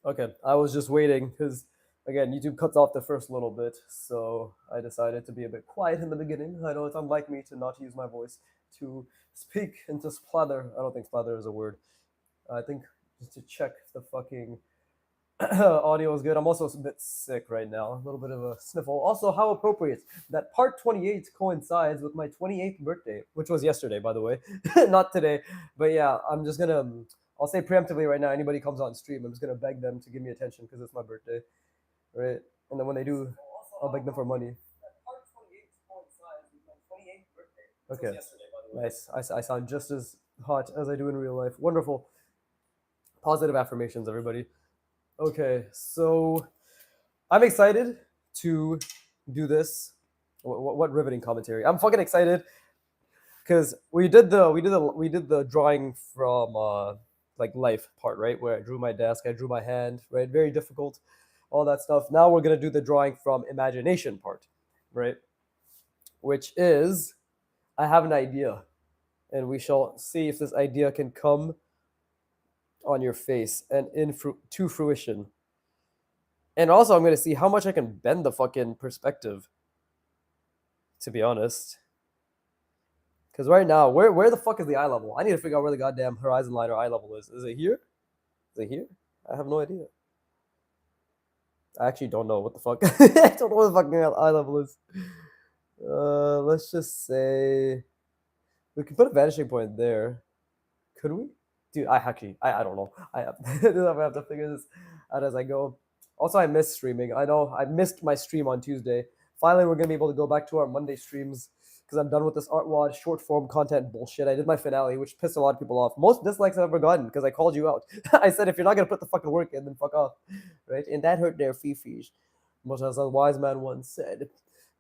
Okay, I was just waiting because, again, YouTube cuts off the first little bit, so I decided to be a bit quiet in the beginning. I know it's unlike me to not use my voice to speak and to splather. I don't think splather is a word. I think just to check if the fucking audio is good. I'm also a bit sick right now, a little bit of a sniffle. Also, how appropriate that part 28 coincides with my 28th birthday, which was yesterday, by the way, not today. But yeah, I'm just gonna, I'll say preemptively right now, anybody comes on stream, I'm just gonna beg them to give me attention because it's my birthday, right? And then when they do, I'll beg them for money. Okay, nice. I sound just as hot as I do in real life. Wonderful. Positive affirmations, everybody. Okay, so I'm excited to do this. What riveting commentary! I'm fucking excited because we did the drawing from like life part, right, where I drew my desk, I drew my hand, right, very difficult, all that stuff. Now we're gonna do the drawing from imagination part, right, which is I have an idea, and we shall see if this idea can come on your face and to fruition. And also, I'm gonna see how much I can bend the fucking perspective. To be honest, because right now, where the fuck is the eye level? I need to figure out where the goddamn horizon line or eye level is. Is it here? Is it here? I have no idea. I actually don't know what the fuck. I don't know what the fucking eye level is. Let's just say we could put a vanishing point there. Could we? Dude, I don't know. I have to figure this out as I go. Also, I miss streaming. I know I missed my stream on Tuesday. Finally, we're gonna be able to go back to our Monday streams because I'm done with this ArtWad short form content bullshit. I did my finale, which pissed a lot of people off. Most dislikes I've ever gotten because I called you out. I said if you're not gonna put the fucking work in, then fuck off, right? And that hurt their fifis. Much as a wise man once said,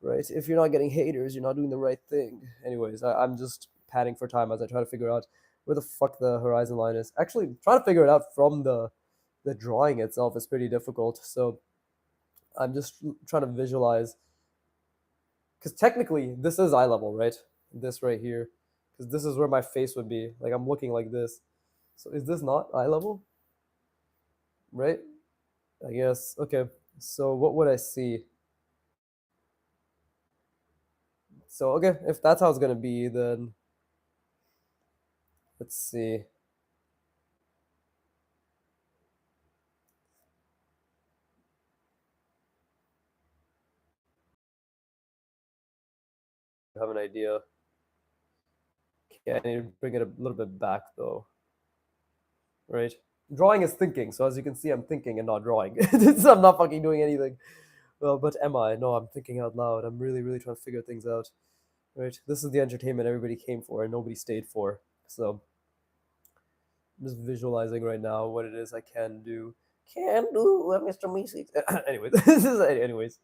right? If you're not getting haters, you're not doing the right thing. Anyways, I'm just padding for time as I try to figure out where the fuck the horizon line is. Actually, trying to figure it out from the drawing itself is pretty difficult. So I'm just trying to visualize, because technically this is eye level, right? This right here, because this is where my face would be. Like I'm looking like this. So is this not eye level? Right? I guess. Okay. So what would I see? So okay, if that's how it's gonna be, then let's see. I have an idea. Okay, I need to bring it a little bit back though. Right? Drawing is thinking, so as you can see, I'm thinking and not drawing. I'm not fucking doing anything. Well, but am I? No, I'm thinking out loud. I'm really, really trying to figure things out. Right? This is the entertainment everybody came for and nobody stayed for. So I'm just visualizing right now what it is I can do. Can do, Mr. Meeseeks. Anyways, anyways.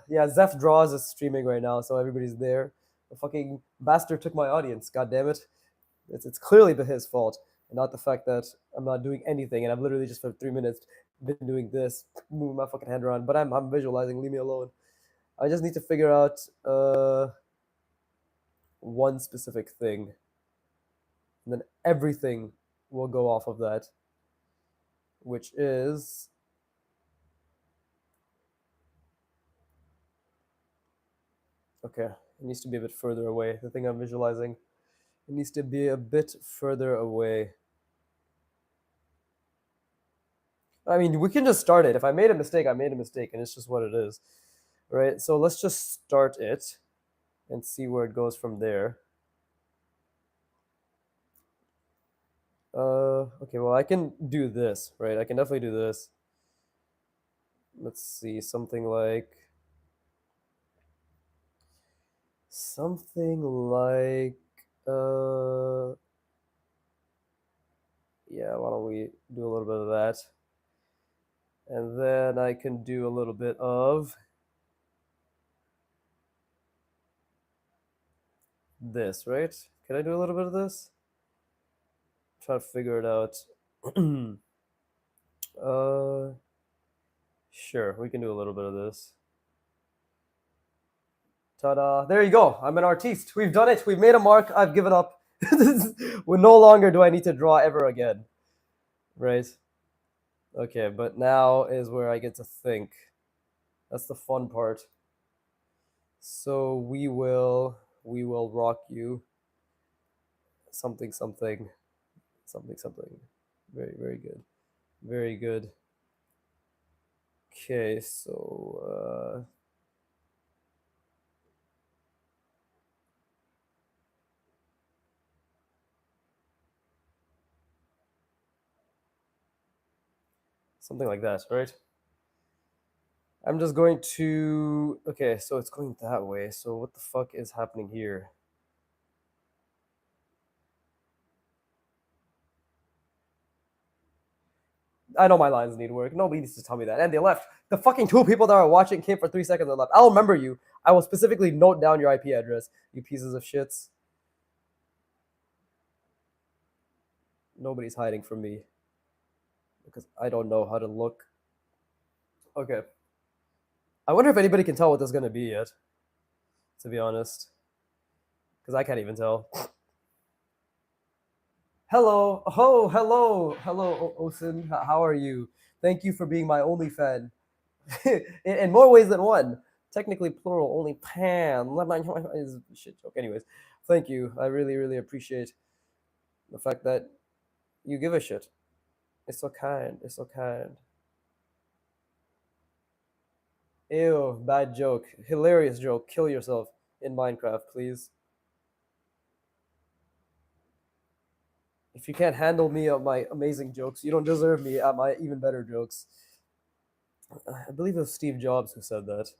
Yeah, Zeph Draws is streaming right now, so everybody's there. The fucking bastard took my audience. God damn it! It's clearly his fault, and not the fact that I'm not doing anything, and I've literally just for 3 minutes been doing this, moving my fucking hand around. But I'm visualizing. Leave me alone. I just need to figure out one specific thing, and then everything will go off of that, which is okay. It needs to be a bit further away. The thing I'm visualizing, it needs to be a bit further away. I mean, we can just start it. If I made a mistake, I made a mistake, and it's just what it is, right? So let's just start it and see where it goes from there. Okay, well, I can do this, right? I can definitely do this. Let's see, something like yeah, why don't we do a little bit of that? And then I can do a little bit of this, right? Can I do a little bit of this? Try to figure it out. Sure, we can do a little bit of this. Ta-da! There you go. I'm an artiste. We've done it. We've made a mark. I've given up. Well, no longer do I need to draw ever again. Right? Okay, but now is where I get to think. That's the fun part. So we will rock you something something something something. Very very good. Very good. Okay, so something like that, right? I'm just going to. Okay, so it's going that way. So what the fuck is happening here? I know my lines need work. Nobody needs to tell me that. And they left. The fucking two people that are watching came for 3 seconds and left. I'll remember you. I will specifically note down your IP address, you pieces of shits. Nobody's hiding from me because I don't know how to look. Okay. I wonder if anybody can tell what this is going to be yet, to be honest. Because I can't even tell. Hello. Oh, hello. Hello, Osin. How are you? Thank you for being my only fan. In more ways than one. Technically plural, only pan. Is a shit joke. Anyways, thank you. I really, really appreciate the fact that you give a shit. It's so kind. It's so kind. Ew, bad joke. Hilarious joke. Kill yourself in Minecraft, please. If you can't handle me at my amazing jokes, you don't deserve me at my even better jokes. I believe it was Steve Jobs who said that.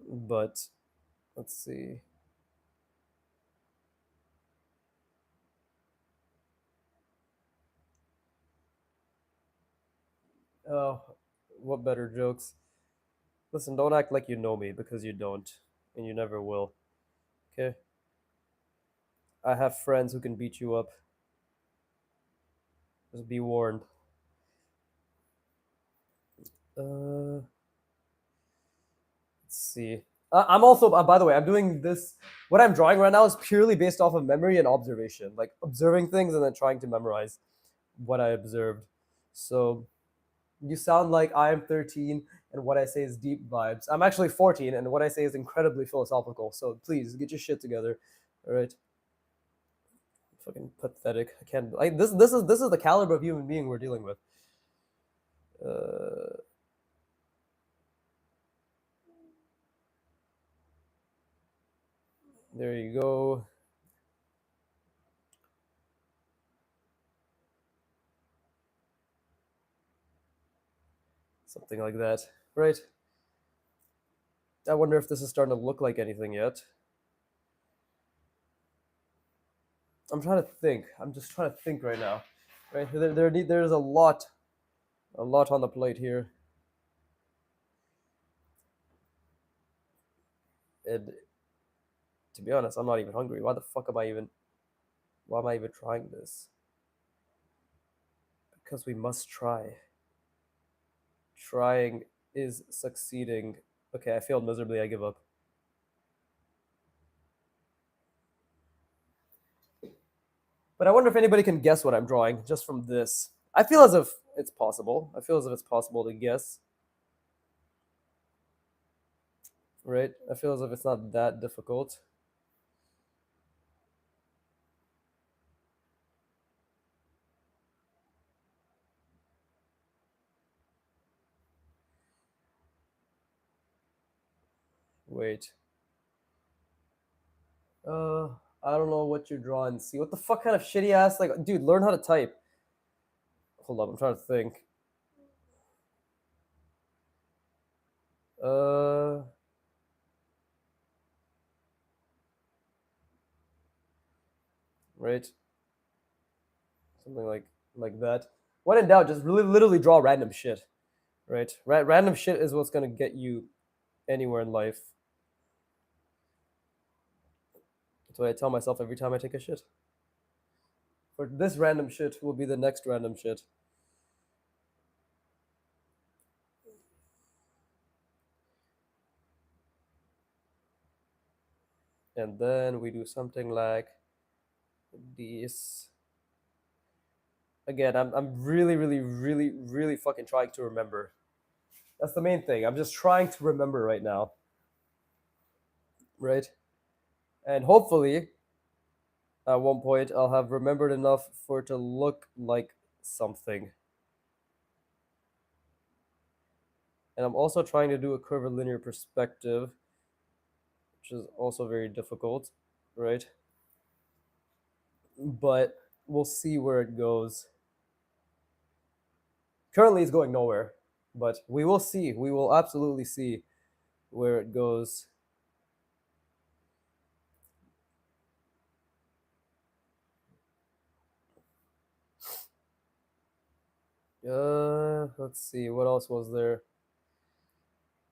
But let's see. Oh, what better jokes? Listen, don't act like you know me because you don't, and you never will. Okay? I have friends who can beat you up. Just be warned. Let's see. I'm also, by the way, I'm doing this. What I'm drawing right now is purely based off of memory and observation, like observing things and then trying to memorize what I observed. So you sound like I am 13 and what I say is deep vibes. I'm actually 14 and what I say is incredibly philosophical. So please get your shit together. All right. Fucking pathetic. I can't. This is the caliber of human being we're dealing with. Uh, there you go. Something like that. Right. I wonder if this is starting to look like anything yet. I'm trying to think. I'm just trying to think right now. Right. There's a lot on the plate here. And to be honest, I'm not even hungry. Why the fuck am I even? Why am I even trying this? Because we must try. Trying is succeeding. Okay, I failed miserably. I give up. But I wonder if anybody can guess what I'm drawing just from this. I feel as if it's possible. I feel as if it's possible to guess, right? I feel as if it's not that difficult. Wait. Uh, I don't know what you're drawing. See, what the fuck kind of shitty ass like, dude? Learn how to type. Hold up, I'm trying to think. Uh, right, something like that. When in doubt, just really literally draw random shit. Right, random shit is what's gonna get you anywhere in life. That's what I tell myself every time I take a shit. For this random shit will be the next random shit. And then we do something like this. Again, I'm really, really, really, really fucking trying to remember. That's the main thing. I'm just trying to remember right now, right? And hopefully, at one point, I'll have remembered enough for it to look like something. And I'm also trying to do a curvilinear perspective, which is also very difficult, right? But we'll see where it goes. Currently, it's going nowhere, but we will see. We will absolutely see where it goes. Let's see. What else was there?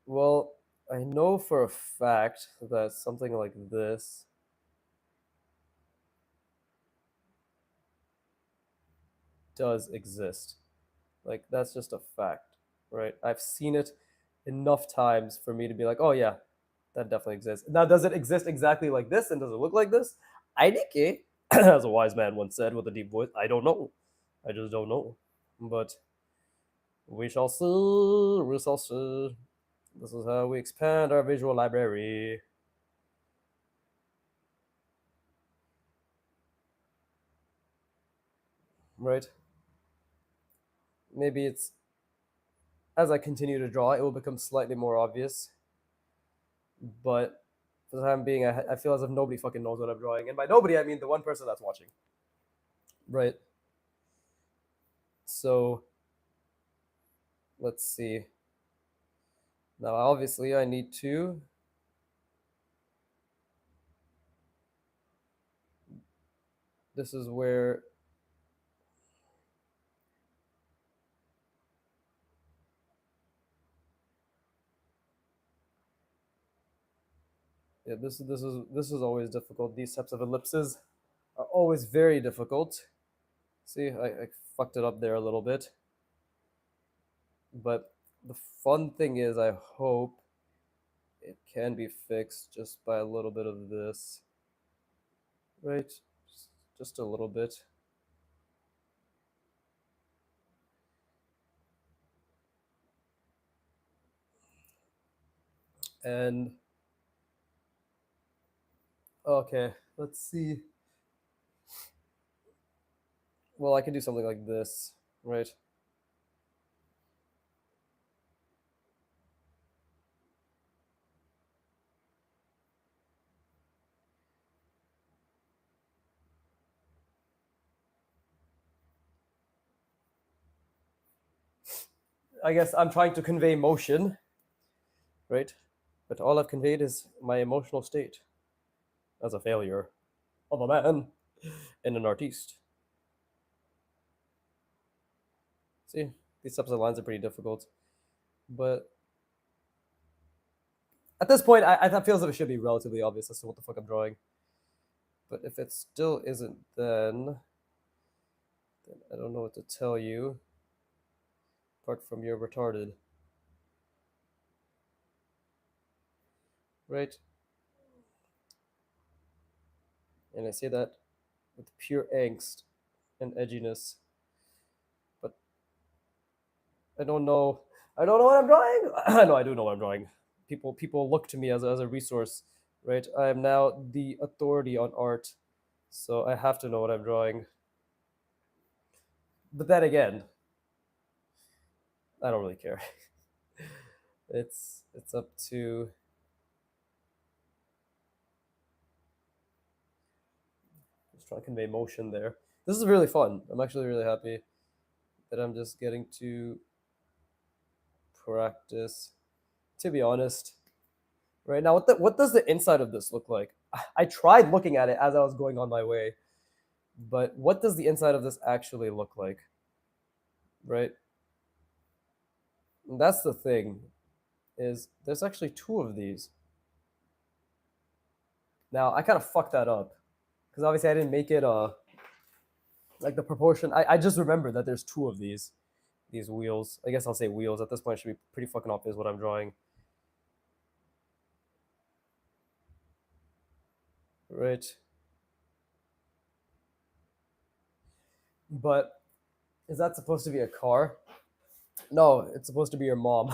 Well, I know for a fact that something like this does exist. Like, that's just a fact, right? I've seen it enough times for me to be like, oh, yeah, that definitely exists. Now, does it exist exactly like this and does it look like this? I think, as a wise man once said with a deep voice, I don't know. I just don't know. But we shall see. We shall see. This is how we expand our visual library. Right? Maybe it's as I continue to draw, it will become slightly more obvious. But for the time being, I feel as if nobody fucking knows what I'm drawing. And by nobody, I mean the one person that's watching. Right? So let's see. Now, obviously, I need to. This is where. Yeah, this is always difficult. These types of ellipses are always very difficult. See, I fucked it up there a little bit. But the fun thing is, I hope it can be fixed just by a little bit of this. Right? Just a little bit. And okay, let's see. Well, I can do something like this, right? I guess I'm trying to convey motion, right? But all I've conveyed is my emotional state as a failure of a man and an artiste. See, these types of lines are pretty difficult. But at this point, I feel as if it should be relatively obvious as to what the fuck I'm drawing. But if it still isn't, then I don't know what to tell you. Apart from you're retarded. Right? And I say that with pure angst and edginess. But I don't know. I don't know what I'm drawing. No, I do know what I'm drawing. People look to me as a resource, right? I am now the authority on art, so I have to know what I'm drawing. But then again, I don't really care. It's up to just trying to convey motion there. This is really fun. I'm actually really happy that I'm just getting to practice. To be honest, right now, what does the inside of this look like? I tried looking at it as I was going on my way, but what does the inside of this actually look like? Right? And that's the thing, is there's actually two of these. Now I kind of fucked that up because obviously I didn't make it like the proportion. I just remember that there's two of these wheels. I guess I'll say wheels. At this point, it should be pretty fucking obvious what I'm drawing. Right. But Is that supposed to be a car? No, it's supposed to be your mom.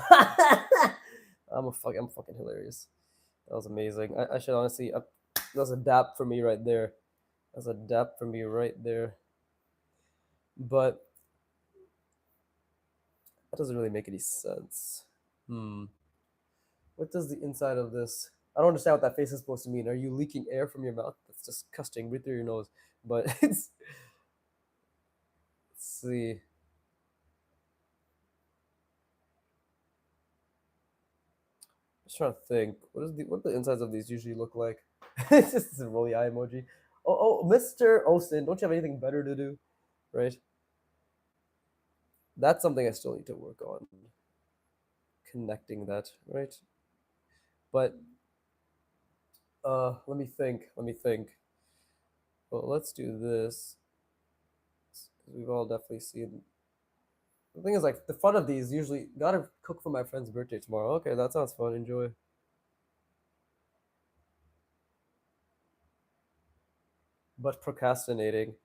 I'm fucking hilarious. That was amazing. I should honestly. That was a dap for me right there. That's a dap for me right there. But that doesn't really make any sense. Hmm. What does the inside of this? I don't understand what that face is supposed to mean. Are you leaking air from your mouth? That's disgusting. Breathe through your nose. But it's. Let's see. Just trying to think. What do the insides of these usually look like? It's just a rolly eye emoji. Mr. Olsen, don't you have anything better to do? Right? That's something I still need to work on. Connecting that, right? But let me think. Let me think. Well, let's do this. We've all definitely seen. The thing is, like, the fun of these usually gotta cook for my friend's birthday tomorrow. Okay, that sounds fun. Enjoy. But procrastinating.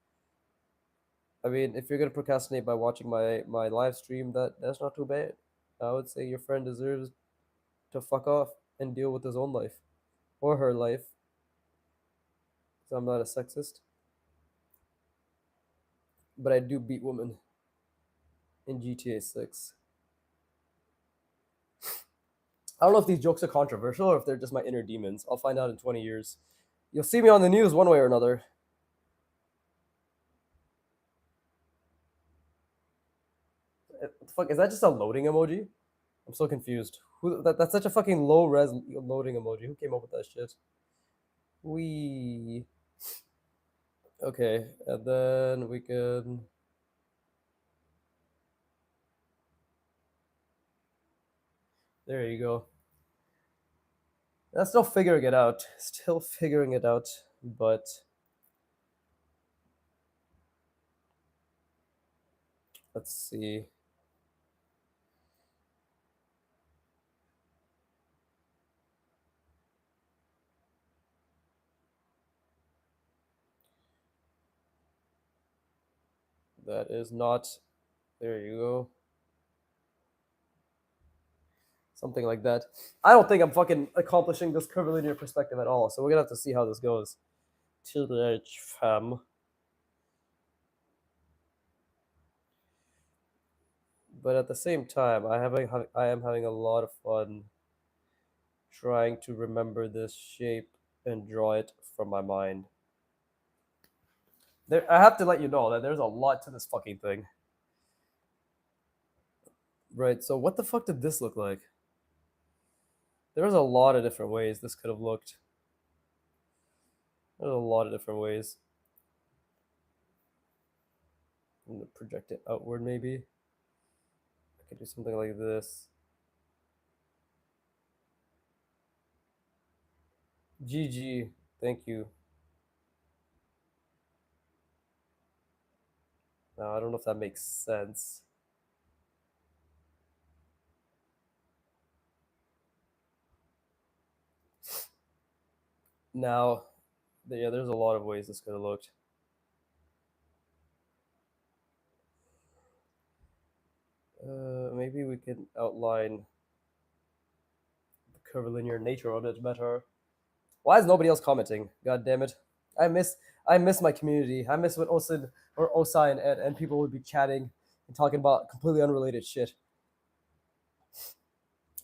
I mean, if you're gonna procrastinate by watching my live stream, that's not too bad. I would say your friend deserves to fuck off and deal with his own life or her life. So I'm not a sexist, but I do beat women in GTA 6. I don't know if these jokes are controversial or if they're just my inner demons. I'll find out in 20 years. You'll see me on the news one way or another. What the fuck, is that just a loading emoji? I'm so confused. That's such a fucking low res loading emoji. Who came up with that shit? We okay, and then we can. There you go. I'm still figuring it out. Still figuring it out, but let's see. That is not. There you go. Something like that. I don't think I'm fucking accomplishing this curvilinear perspective at all. So we're gonna have to see how this goes. Tillage fam. But at the same time, I am having a lot of fun trying to remember this shape and draw it from my mind. I have to let you know that there's a lot to this fucking thing. Right, so what the fuck did this look like? There was a lot of different ways this could have looked. There's a lot of different ways. I'm gonna project it outward maybe. I could do something like this. GG. Thank you. Now I don't know if that makes sense. Now, yeah, there's a lot of ways this could have looked. Maybe we can outline the curvilinear nature of it better. Why is nobody else commenting? God damn it! I miss I miss my community. I miss when Osin or Osai and people would be chatting and talking about completely unrelated shit.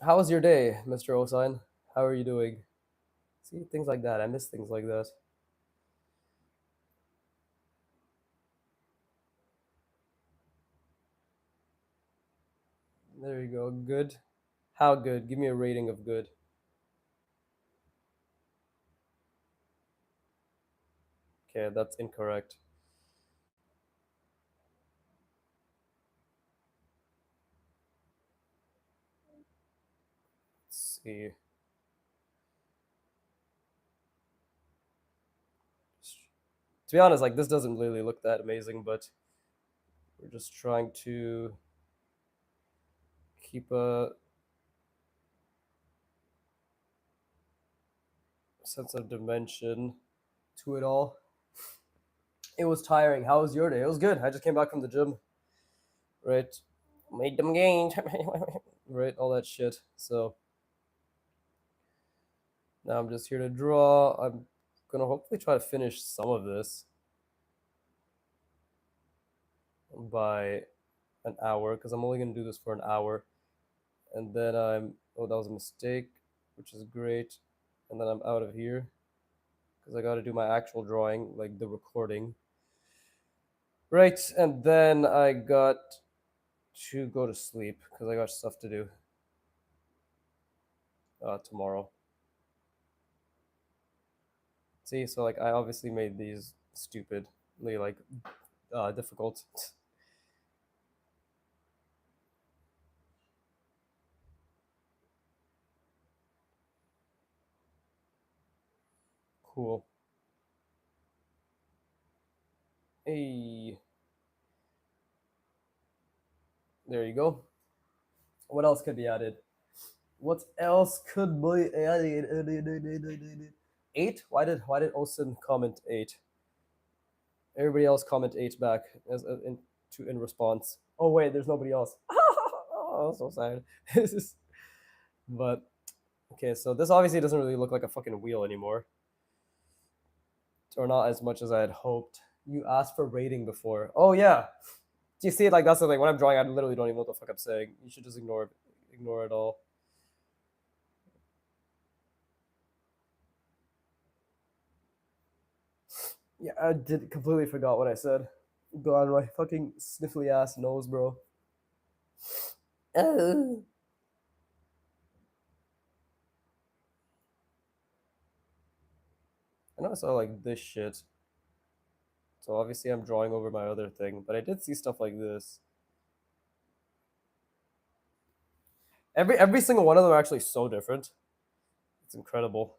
How was your day, Mr. Osine? How are you doing? See, things like that. I miss things like that. There you go. Good. How good? Give me a rating of good. Okay, that's incorrect. Let's see. To be honest, like this doesn't really look that amazing, but we're just trying to keep a sense of dimension to it all. It was tiring. How was your day? It was good. I just came back from the gym. right? Make them gain, right? All that shit. So now I'm just here to draw. I'm gonna hopefully try to finish some of this by an hour because I'm only gonna do this for an hour, and then I'm oh that was a mistake, which is great, and then I'm out of here because I got to do my actual drawing, like the recording, right? And then I got to go to sleep because I got stuff to do tomorrow. See, so like I obviously made these stupidly like difficult. Cool. Hey, there you go. What else could be added? What else could be added? Eight? Why did Olsen comment eight? Everybody else comment eight back in response. Oh wait, there's nobody else. Oh, so sad. But okay, so this obviously doesn't really look like a fucking wheel anymore, or not as much as I had hoped. You asked for rating before. Oh yeah. Do you see it? Like that's the thing. When I'm drawing, I literally don't even know what the fuck I'm saying. You should just ignore it all. Yeah, I did completely forgot what I said. Go on my fucking sniffly ass nose, bro. I know I saw like this shit. So obviously I'm drawing over my other thing, but I did see stuff like this. Every single one of them are actually so different. It's incredible.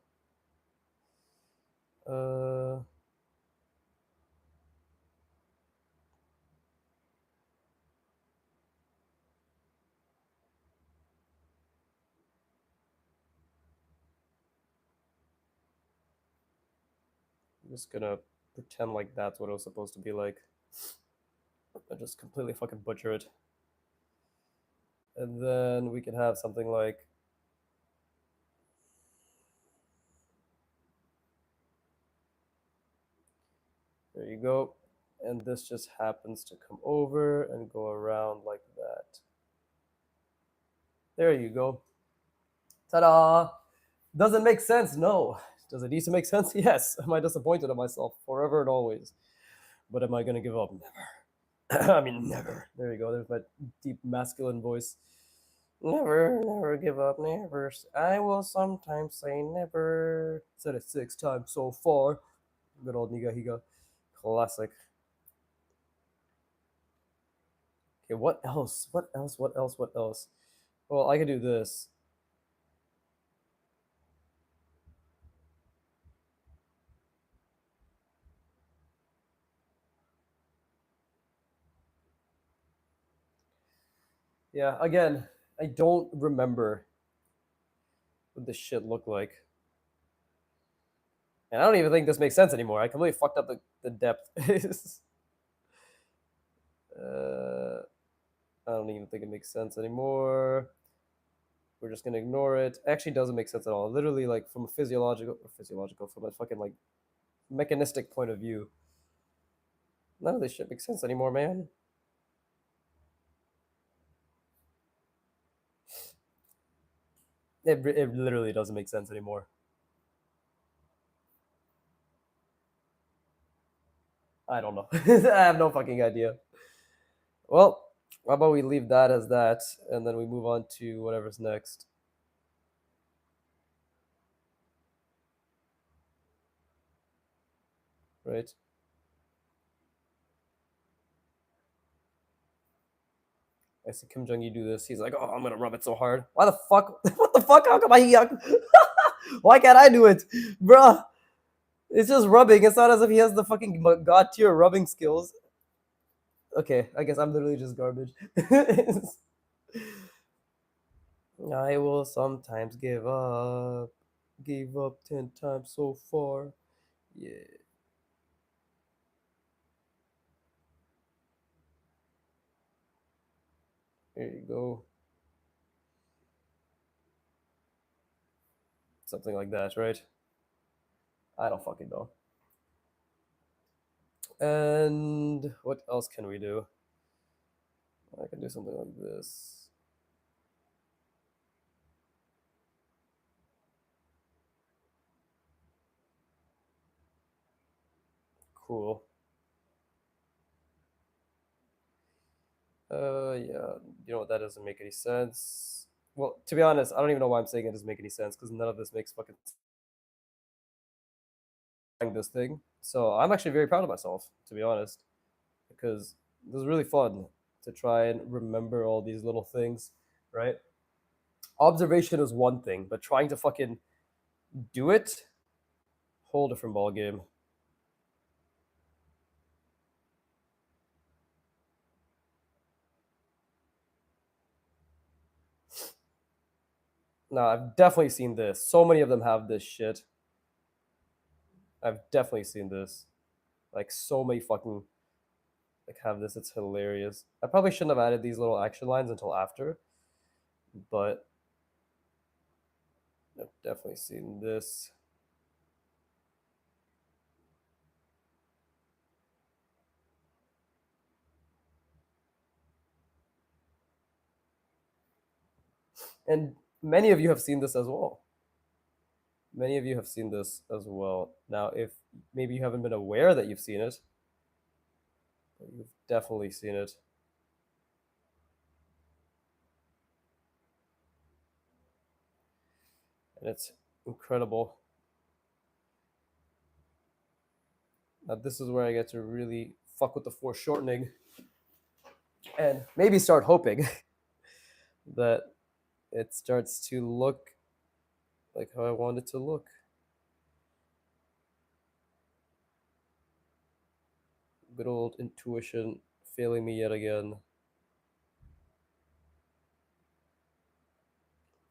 I'm just gonna pretend like that's what it was supposed to be like. I just completely fucking butcher it. And then we can have something like there you go. And this just happens to come over and go around like that. There you go. Ta-da! Does it make sense? No. Does it need to make sense? Yes. Am I disappointed in myself forever and always? But am I gonna give up? Never. I mean, never. There you go. There's my deep masculine voice. Never, never give up, never. I will sometimes say never. Said it 6 times so far. Good old Niga Higa. Classic. Okay, what else? What else? What else? What else? Well, I could do this. Yeah, again, I don't remember what this shit looked like. And I don't even think this makes sense anymore. I completely fucked up the depth. I don't even think it makes sense anymore. We're just gonna ignore it. Actually, doesn't make sense at all. Literally, like from a physiological, from a fucking like mechanistic point of view, none of this shit makes sense anymore, man. It literally doesn't make sense anymore. I don't know. I have no fucking idea. Well, how about we leave that as that, and then we move on to whatever's next, right? I see Kim Jong Un do this. He's like, "Oh, I'm gonna rub it so hard." Why the fuck? What the fuck? How come I? Why can't I do it, bruh? It's just rubbing. It's not as if he has the fucking god tier rubbing skills. Okay, I guess I'm literally just garbage. I will sometimes give up. Gave up 10 times so far. Yeah. Here you go. Something like that, right? I don't fucking know. And what else can we do? I can do something like this. Cool. Yeah. You know what? That doesn't make any sense. Well, to be honest, I don't even know why I'm saying it doesn't make any sense because none of this makes fucking this thing. So I'm actually very proud of myself, to be honest, because it was really fun to try and remember all these little things, right? Observation is one thing, but trying to fucking do it, whole different ball game. No, I've definitely seen this. So many of them have this shit. I've definitely seen this. Like so many fucking like have this. It's hilarious. I probably shouldn't have added these little action lines until after, but I've definitely seen this. And many of you have seen this as well. Many of you have seen this as well. Now, if maybe you haven't been aware that you've seen it, but you've definitely seen it. And it's incredible. Now, this is where I get to really fuck with the foreshortening and maybe start hoping that it starts to look like how I want it to look. Good old intuition failing me yet again.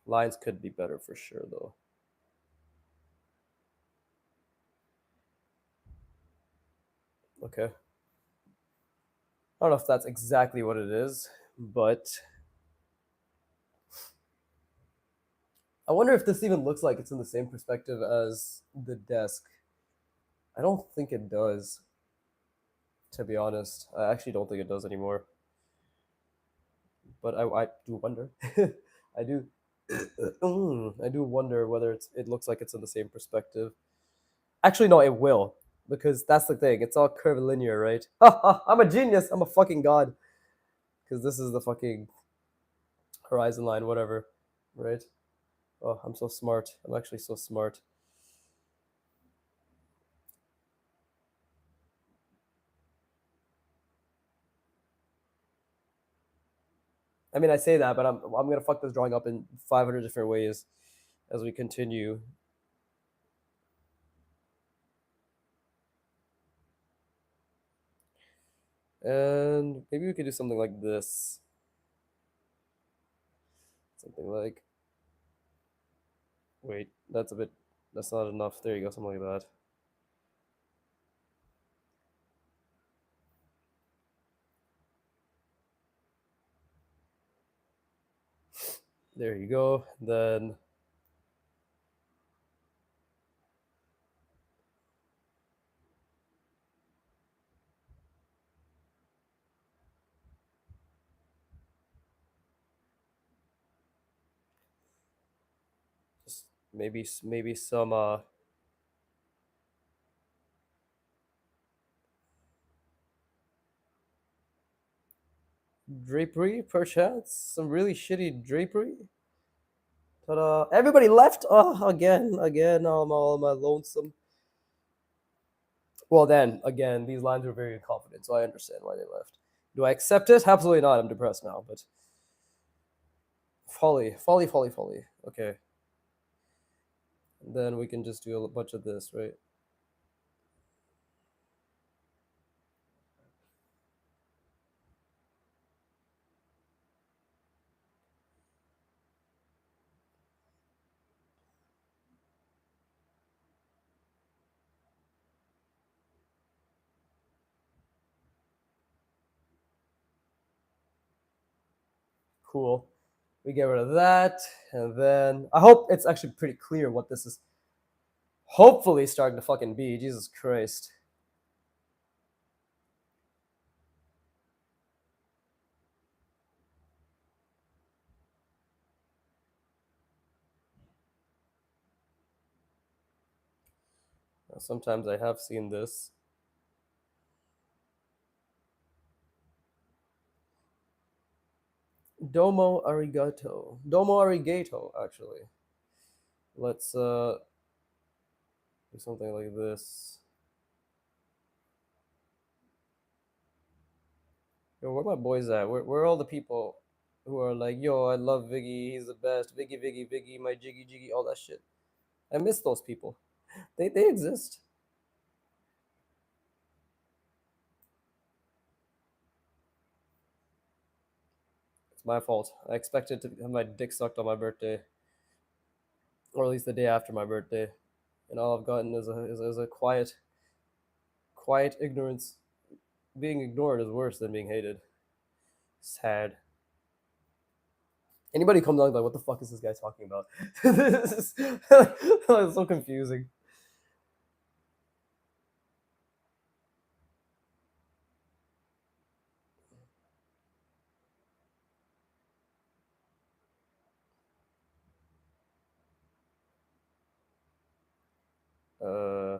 Lines could be better for sure, though. Okay. I don't know if that's exactly what it is, but I wonder if this even looks like it's in the same perspective as the desk. I don't think it does, to be honest. I actually don't think it does anymore. But I do wonder. I do. I do wonder whether it looks like it's in the same perspective. Actually, no, it will because that's the thing. It's all curvilinear, right? I'm a genius. I'm a fucking god because this is the fucking horizon line, whatever, right? Oh, I'm so smart. I'm actually so smart. I mean, I say that, but I'm gonna fuck this drawing up in 500 different ways as we continue. And maybe we could do something like this. Something like, wait, that's a bit, that's not enough. There you go, something like that. There you go. Then just maybe some drapery, perchance. Some really shitty drapery. Ta-da! Everybody left. Oh, again. I'm all my lonesome. Well, then again, these lines were very confident, so I understand why they left. Do I accept it? Absolutely not. I'm depressed now, but folly. Okay, and then we can just do a bunch of this, right? Cool. We get rid of that, and then I hope it's actually pretty clear what this is. Hopefully, starting to fucking be. Jesus Christ. Sometimes I have seen this. Domo arigato. Domo arigato, actually. Let's do something like this. Yo, where my boys at? Where are all the people who are like, yo, I love Viggy, he's the best. Viggy, Viggy, Viggy, my jiggy, jiggy, all that shit. I miss those people. They exist. It's my fault. I expected to have my dick sucked on my birthday, or at least the day after my birthday, and all I've gotten is a quiet ignorance. Being ignored is worse than being hated. Sad. Anybody comes along like, what the fuck is this guy talking about? This is it's so confusing.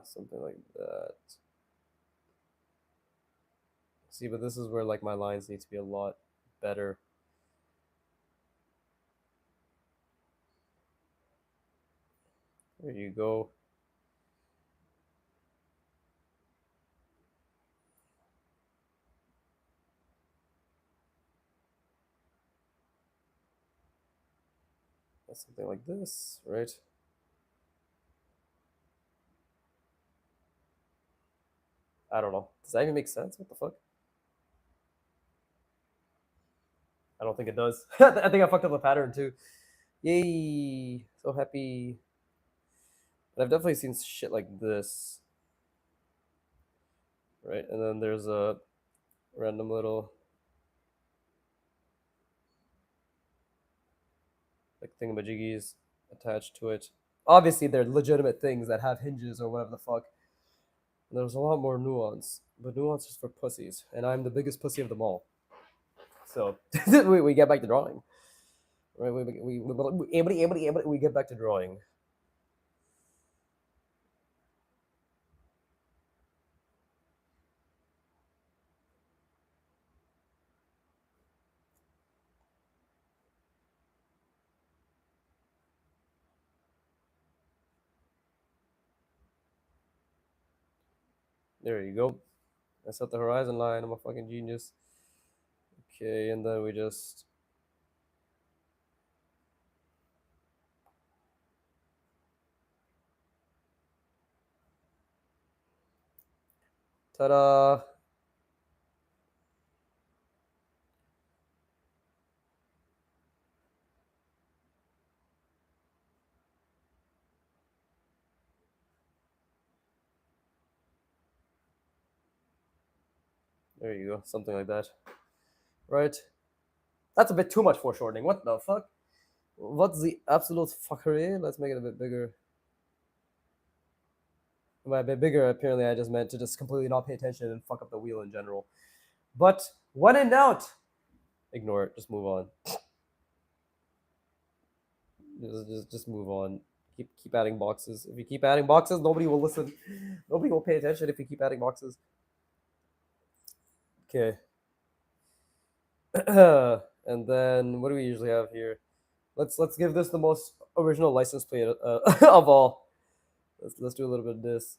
Something like that. See, but this is where like my lines need to be a lot better. There you go. That's something like this, right? I don't know. Does that even make sense? What the fuck? I don't think it does. I think I fucked up the pattern too. Yay! So happy. But I've definitely seen shit like this, right? And then there's a random little like thingamajiggies attached to it. Obviously, they're legitimate things that have hinges or whatever the fuck. And there's a lot more nuance, but nuance is for pussies, and I'm the biggest pussy of them all. So we get back to drawing, right? We get back to drawing. There you go. I set the horizon line. I'm a fucking genius. Okay, and then we just ta-da. There you go. Something like that. Right? That's a bit too much foreshortening. What the fuck? What's the absolute fuckery? Let's make it a bit bigger. By a bit bigger, apparently I just meant to just completely not pay attention and fuck up the wheel in general. But when in doubt, ignore it. Just move on. Just move on. Keep adding boxes. If you keep adding boxes, nobody will listen. Nobody will pay attention if you keep adding boxes. Okay. And then what do we usually have here? Let's give this the most original license plate of all. Let's do a little bit of this.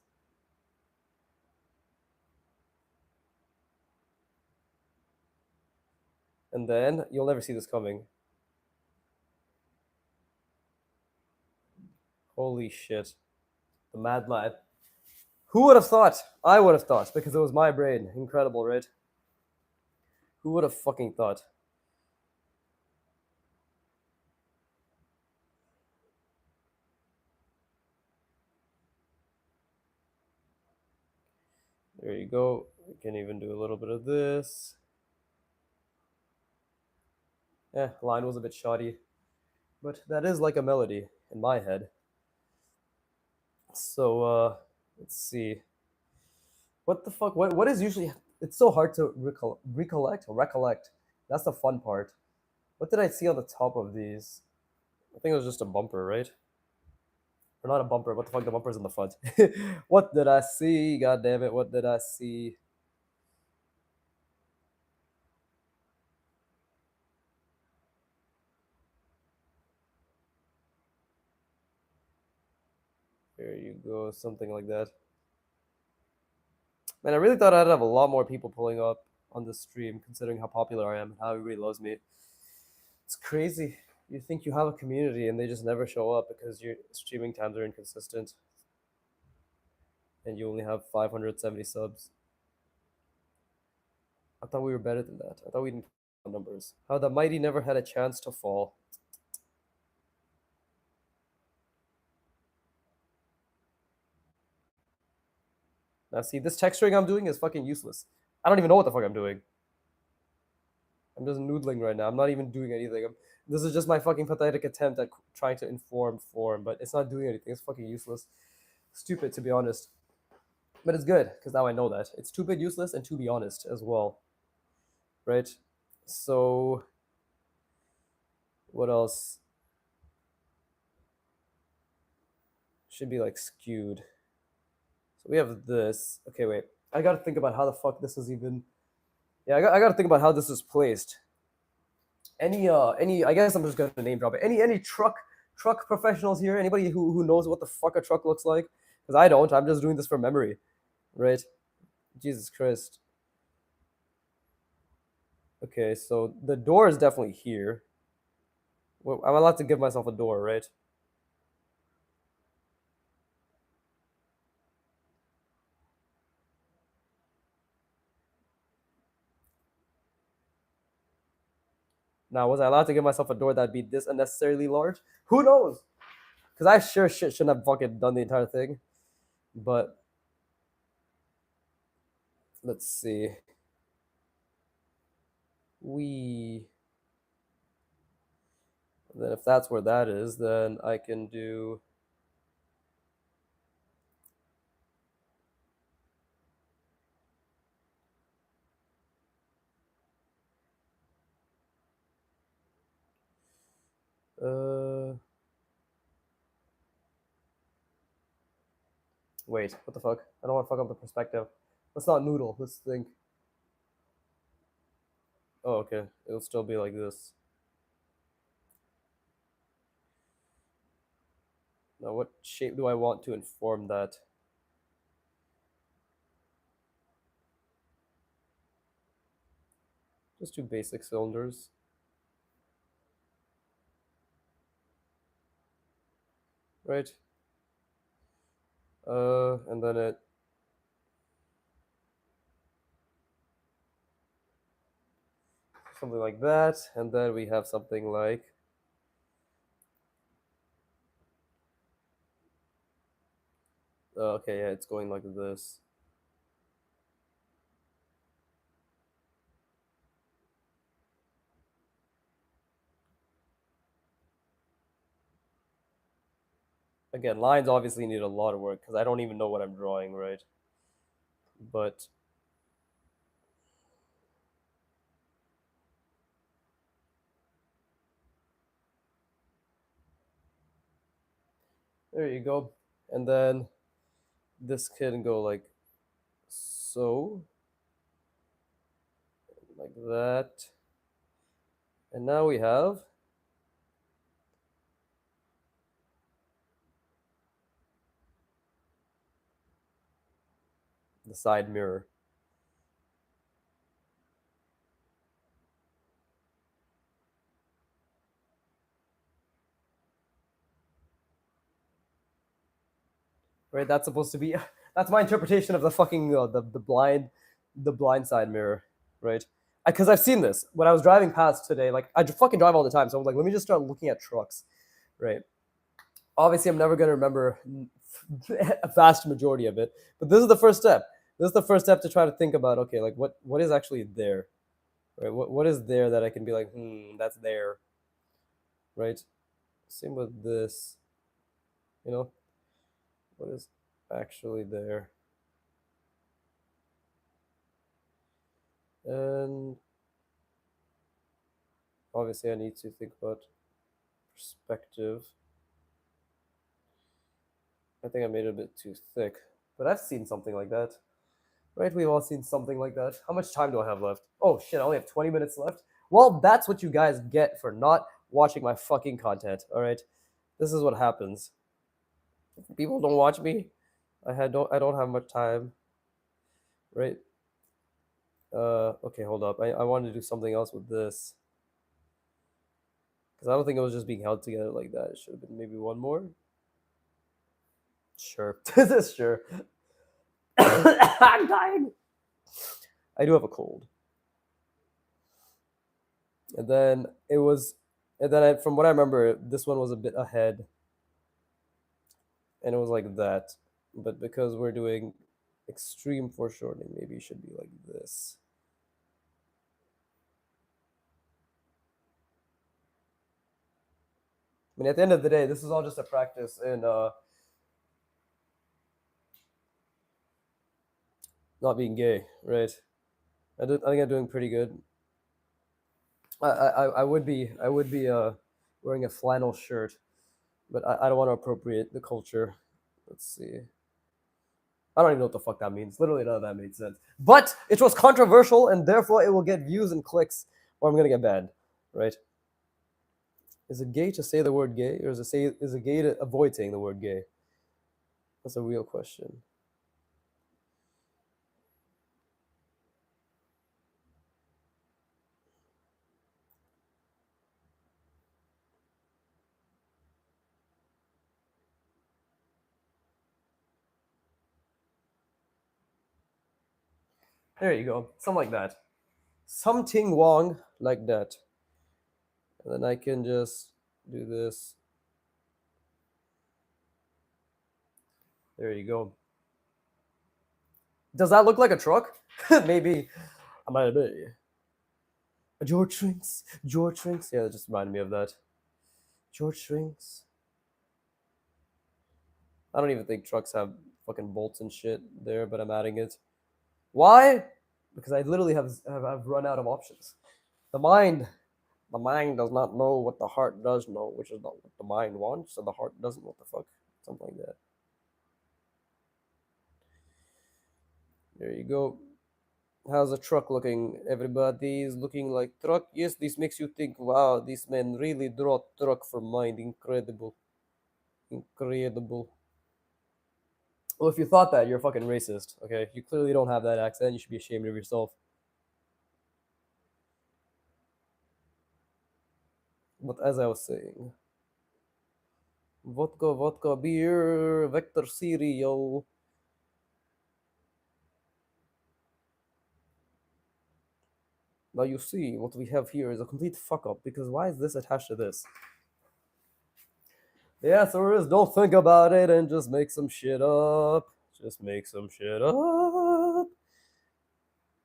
And then you'll never see this coming. Holy shit. The mad lad. Who would have thought? I would have thought because it was my brain. Incredible, right? Who would have fucking thought? There you go. We can even do a little bit of this. Line was a bit shoddy, but that is like a melody in my head. So let's see. What the fuck? What is usually? It's so hard to recollect. That's the fun part. What did I see on the top of these? I think it was just a bumper, right? Or not a bumper. What the fuck? The bumper's in the front. What did I see? God damn it! What did I see? There you go. Something like that. Man, I really thought I'd have a lot more people pulling up on the stream, considering how popular I am and how everybody loves me. It's crazy. You think you have a community and they just never show up because your streaming times are inconsistent and you only have 570 subs. I thought we were better than that. I thought we didn't put numbers. How the mighty never had a chance to fall. Now, see, this texturing I'm doing is fucking useless. I don't even know what the fuck I'm doing. I'm just noodling right now. I'm not even doing anything. This is just my fucking pathetic attempt at trying to inform form, but it's not doing anything. It's fucking useless. Stupid, to be honest. But it's good, because now I know that. It's stupid, useless, and to be honest as well. Right? So, what else? Should be like skewed. So we have this. Okay, wait. I gotta think about how the fuck this is even. Yeah, I gotta think about how this is placed. Any I guess I'm just gonna name drop it. Any truck professionals here? Anybody who knows what the fuck a truck looks like? Because I don't. I'm just doing this from memory, right? Jesus Christ. Okay, so the door is definitely here. Well, I'm allowed to give myself a door, right? Now, was I allowed to give myself a door that'd be this unnecessarily large? Who knows? Because I sure shit shouldn't have fucking done the entire thing. But let's see. We then if that's where that is, then I can do. Uh, wait, what the fuck? I don't want to fuck up the perspective. Let's not noodle. Let's think. Oh, okay. It'll still be like this. Now, what shape do I want to inform that? Just two basic cylinders. Right? And then it. Something like that. And then we have something like. Okay, yeah, it's going like this. Again, lines obviously need a lot of work because I don't even know what I'm drawing, right? But there you go. And then this can go like so, like that. And now we have the side mirror. Right? That's supposed to be that's my interpretation of the fucking the blind side mirror, right? Because I've seen this when I was driving past today. Like I fucking drive all the time, so I was like, let me just start looking at trucks, right? Obviously, I'm never gonna remember a vast majority of it, but this is the first step. This is the first step to try to think about okay, like what is actually there, Right? What is there that I can be like, that's there, right? Same with this, you know, what is actually there? And obviously, I need to think about perspective. I think I made it a bit too thick, but I've seen something like that. Right? We've all seen something like that. How much time do I have left? Oh shit, I only have 20 minutes left. Well, that's what you guys get for not watching my fucking content, all right? This is what happens. People don't watch me. I don't have much time, right? Okay, hold up. I wanted to do something else with this. Because I don't think it was just being held together like that. It should have been maybe one more. Sure. This is sure. I'm dying. I do have a cold. And then it was, and then from what I remember, this one was a bit ahead, and it was like that. But because we're doing extreme foreshortening, maybe it should be like this. I mean, at the end of the day, this is all just a practice in not being gay, right? I think I'm doing pretty good. I would be wearing a flannel shirt, but I don't want to appropriate the culture. Let's see. I don't even know what the fuck that means. Literally none of that made sense. But it was controversial, and therefore it will get views and clicks, or I'm gonna get banned, right? Is it gay to say the word gay, or is it gay to avoid saying the word gay? That's a real question. There you go. Something like that. Something wrong like that. And then I can just do this. There you go. Does that look like a truck? Maybe. I might be. George Shrinks. George Shrinks. Yeah, that just reminded me of that. George Shrinks. I don't even think trucks have fucking bolts and shit there, but I'm adding it. Why? Because I literally have run out of options. The mind, the mind does not know what the heart does know, which is not what the mind wants, so the heart doesn't. What the fuck? Something like that. There you go. How's the truck looking? Everybody's looking like truck. Yes, this makes you think, wow, these men really draw truck from mind. Incredible. Incredible. Well, if you thought that, you're a fucking racist, okay? You clearly don't have that accent. You should be ashamed of yourself. But as I was saying, vodka, beer, vector cereal. Now you see, what we have here is a complete fuck up, because why is this attached to this? The answer is don't think about it and just make some shit up. Just make some shit up.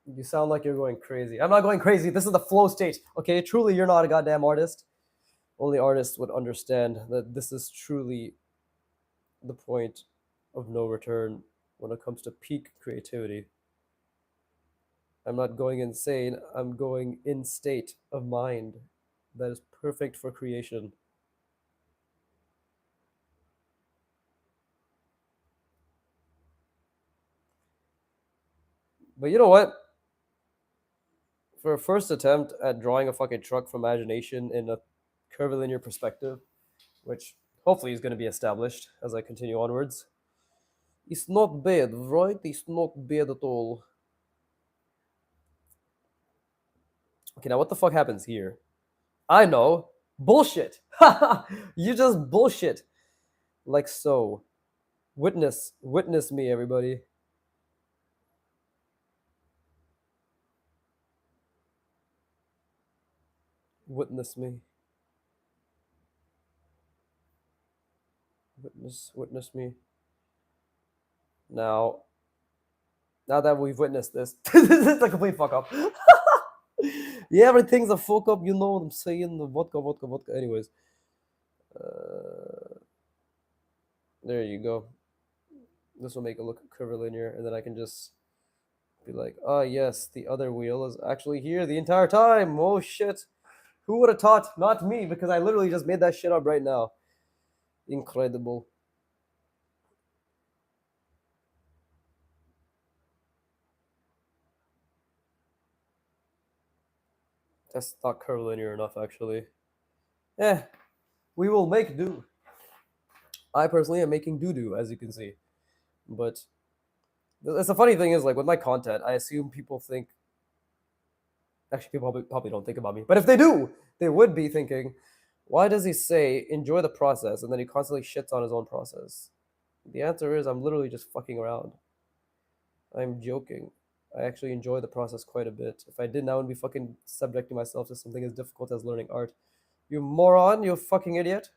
You sound like you're going crazy. I'm not going crazy. This is the flow state, okay? Truly, you're not a goddamn artist. Only artists would understand that this is truly the point of no return when it comes to peak creativity. I'm not going insane. I'm going in state of mind that is perfect for creation. But you know what? For a first attempt at drawing a fucking truck from imagination in a curvilinear perspective, which hopefully is going to be established as I continue onwards, it's not bad, right? It's not bad at all. Okay, now what the fuck happens here? I know. Bullshit. You just bullshit. Like so. Witness me, everybody. Witness me. Witness me. Now that we've witnessed this, this is a complete fuck up. Yeah, everything's a fuck up, you know what I'm saying? The vodka, vodka, vodka. Anyways, uh, there you go. This will make it look curvilinear, and then I can just be like, oh yes, the other wheel is actually here the entire time. Oh shit. Who would have taught? Not me, because I literally just made that shit up right now. Incredible. That's not curvilinear enough, actually. Eh, we will make do. I personally am making doo doo, as you can see. But it's the funny thing is, like, with my content, I assume people think. Actually, people probably don't think about me. But if they do, they would be thinking, why does he say enjoy the process and then he constantly shits on his own process? The answer is I'm literally just fucking around. I'm joking. I actually enjoy the process quite a bit. If I didn't, I would be fucking subjecting myself to something as difficult as learning art. You moron, you fucking idiot.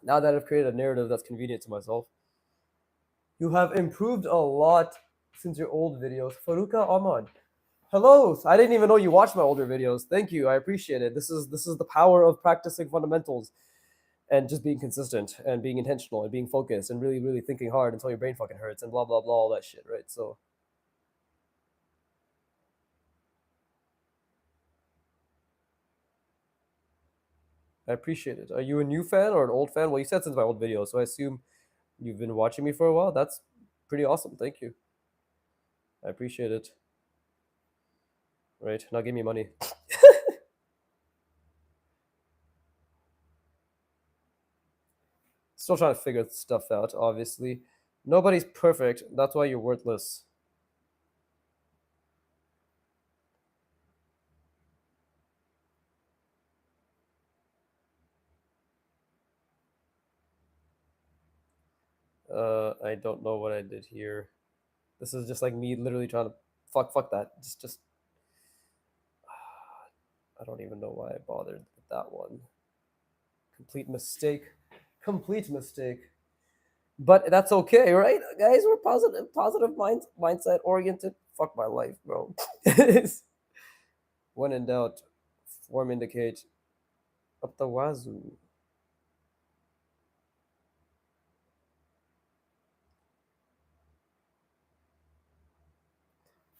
Now that I've created a narrative that's convenient to myself, you have improved a lot since your old videos. Faruka Ahmad. Hello. I didn't even know you watched my older videos. Thank you. I appreciate it. This is the power of practicing fundamentals and just being consistent and being intentional and being focused and really, really thinking hard until your brain fucking hurts and blah blah blah all that shit, right? So I appreciate it. Are you a new fan or an old fan? Well, you said since my old videos, so I assume you've been watching me for a while. That's pretty awesome. Thank you. I appreciate it. Right now, give me money. Still trying to figure stuff out. Obviously, nobody's perfect. That's why you're worthless. I don't know what I did here. This is just like me literally trying to fuck that. Just I don't even know why I bothered with that one. Complete mistake. Complete mistake. But that's okay, right, guys? We're positive mindset oriented. Fuck my life, bro. When in doubt, form indicate up the wazoo.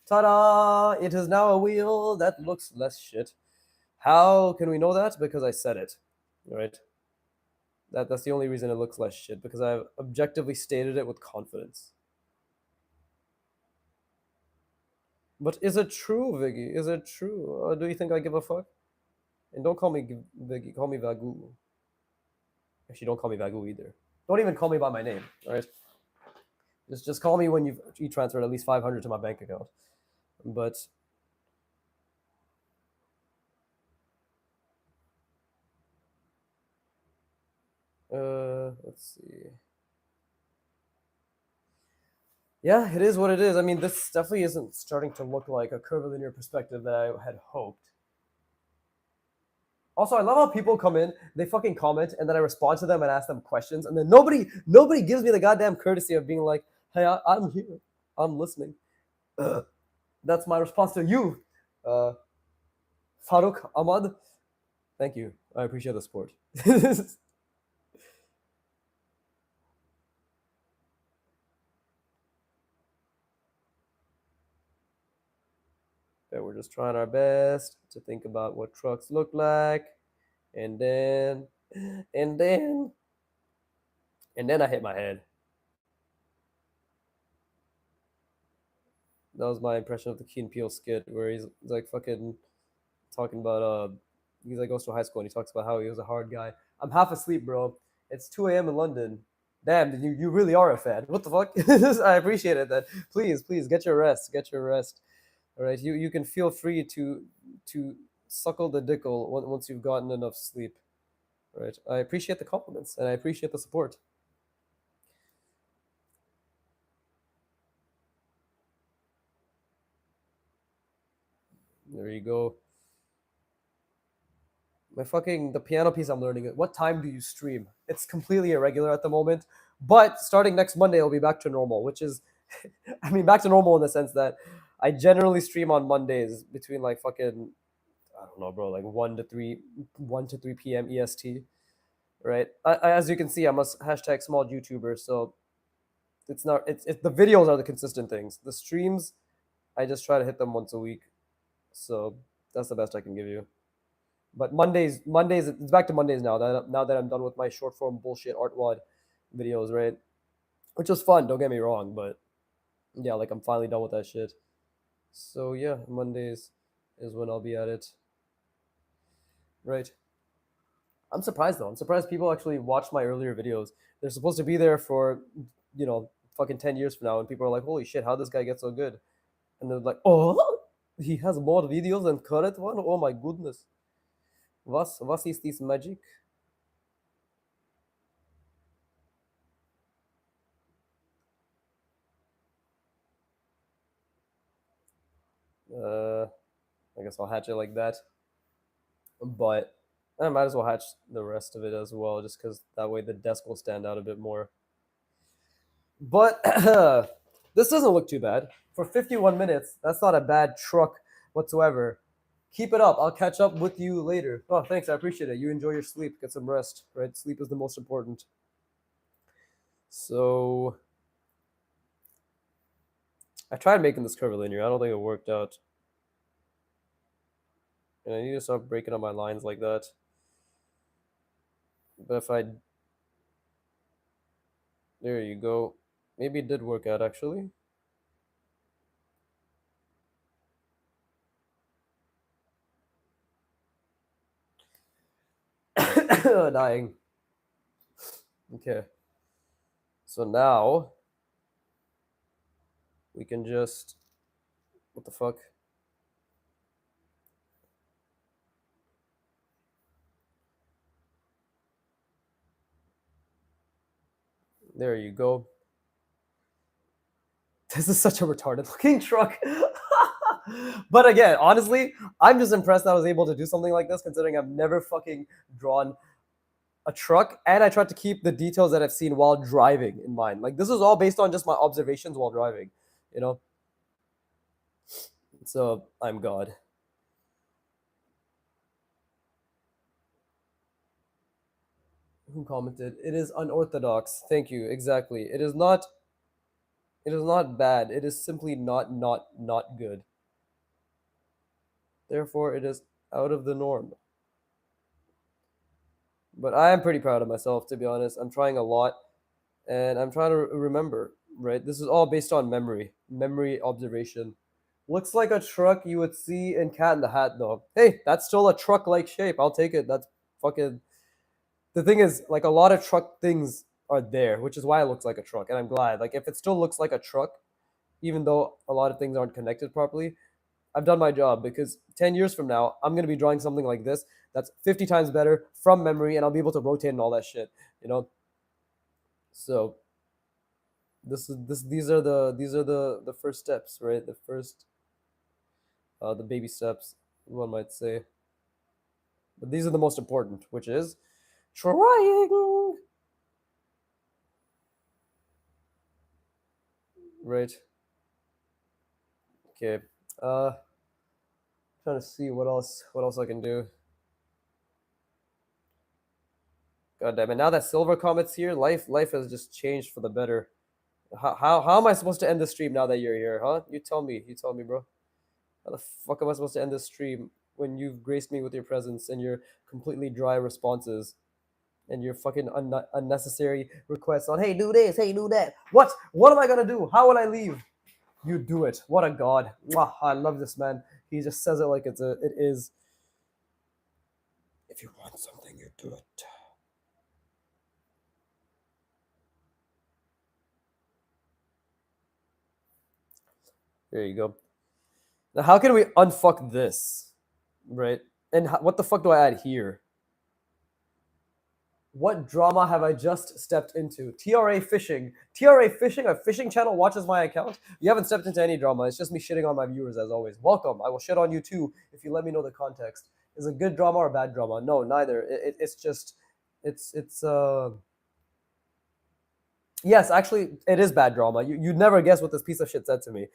Ta-da! It is now a wheel that looks less shit. How can we know that? Because I said it, right? That's the only reason it looks less shit because I've objectively stated it with confidence. But is it true, Viggy? Is it true? Or do you think I give a fuck? And don't call me Viggy. Call me Vagu. Actually, don't call me Vagu either. Don't even call me by my name. All right. Just call me when you transferred at least 500 to my bank account. But let's see. Yeah, it is what it is. I mean, this definitely isn't starting to look like a curvilinear perspective that I had hoped. Also, I love how people come in, they fucking comment, and then I respond to them and ask them questions, and then nobody gives me the goddamn courtesy of being like, "Hey, I'm here, I'm listening." That's my response to you, uh, Farooq Ahmad. Thank you. I appreciate the support. Yeah, we're just trying our best to think about what trucks look like, and then, and then, and then I hit my head. That was my impression of the Key and Peele skit where he's like fucking talking about he's like goes to high school and he talks about how he was a hard guy. I'm half asleep, bro. It's 2 a.m. in London. Damn, you really are a fan. What the fuck? I appreciate it. That please get your rest. Get your rest. All right, you can feel free to suckle the dickle once you've gotten enough sleep. All right, I appreciate the compliments and I appreciate the support. There you go. My fucking the piano piece I'm learning. What time do you stream? It's completely irregular at the moment, but starting next Monday it'll be back to normal, which is, I mean, back to normal in the sense that I generally stream on Mondays between like fucking I don't know, bro, like 1 to 3 p.m. EST, right? As you can see, I'm a hashtag small YouTuber, so it's not it's the videos are the consistent things. The streams, I just try to hit them once a week, so that's the best I can give you. But Mondays, it's back to Mondays now that I'm done with my short form bullshit art wad videos, right? Which was fun. Don't get me wrong, but yeah, like I'm finally done with that shit. So yeah, Mondays is when I'll be at it. Right. I'm surprised though. I'm surprised people actually watch my earlier videos. They're supposed to be there for, you know, fucking 10 years from now, and people are like, "Holy shit, how this guy get so good?" And they're like, "Oh, he has more videos than current one. Oh my goodness, was is this magic?" Uh, I guess I'll hatch it like that. But I might as well hatch the rest of it as well, just because that way the desk will stand out a bit more. But this doesn't look too bad. For 51 minutes, that's not a bad truck whatsoever. Keep it up. I'll catch up with you later. Oh, thanks. I appreciate it. You enjoy your sleep. Get some rest, right? Sleep is the most important. So, I tried making this curvilinear. I don't think it worked out. And I need to stop breaking up my lines like that. But if I. There you go. Maybe it did work out, actually. Dying. Okay. So now we can just. What the fuck? There you go. This is such a retarded looking truck. But again, honestly, I'm just impressed that I was able to do something like this considering I've never fucking drawn a truck and I tried to keep the details that I've seen while driving in mind. Like this is all based on just my observations while driving, you know? So I'm God. Who commented? It is unorthodox. Thank you. Exactly. It is not bad. It is simply not good. Therefore it is out of the norm. But I am pretty proud of myself, to be honest. I'm trying a lot, and I'm trying to remember. Right, this is all based on memory observation. Looks like a truck you would see in Cat in the Hat, though. Hey, that's still a truck-like shape. I'll take it. That's fucking. The thing is, like a lot of truck things are there, which is why it looks like a truck, and I'm glad. Like if it still looks like a truck, even though a lot of things aren't connected properly, I've done my job because 10 years from now, I'm going to be drawing something like this that's 50 times better from memory and I'll be able to rotate and all that shit, you know? So these are the first steps, right? The baby steps, one might say. But these are the most important, which is trying, right? Okay. Uh Trying to see what else I can do. God damn it. Now that Silver Comet's here, life has just changed for the better. How am I supposed to end the stream now that you're here, huh? You tell me, bro. How the fuck am I supposed to end this stream when you've graced me with your presence and your completely dry responses and your fucking unnecessary requests on, hey, do this, hey, do that. What am I gonna do? How will I leave? You do it. What a god. Mwah, I love this man. He just says it like it is. If you want something, you do it. There you go. Now, how can we unfuck this, right? And what the fuck do I add here? What drama have I just stepped into? TRA Fishing. TRA Fishing, a fishing channel, watches my account. You haven't stepped into any drama. It's just me shitting on my viewers as always. Welcome. I will shit on you too if you let me know the context. Is it good drama or bad drama? No, neither. It's just, it's. Yes, actually, it is bad drama. You'd never guess what this piece of shit said to me.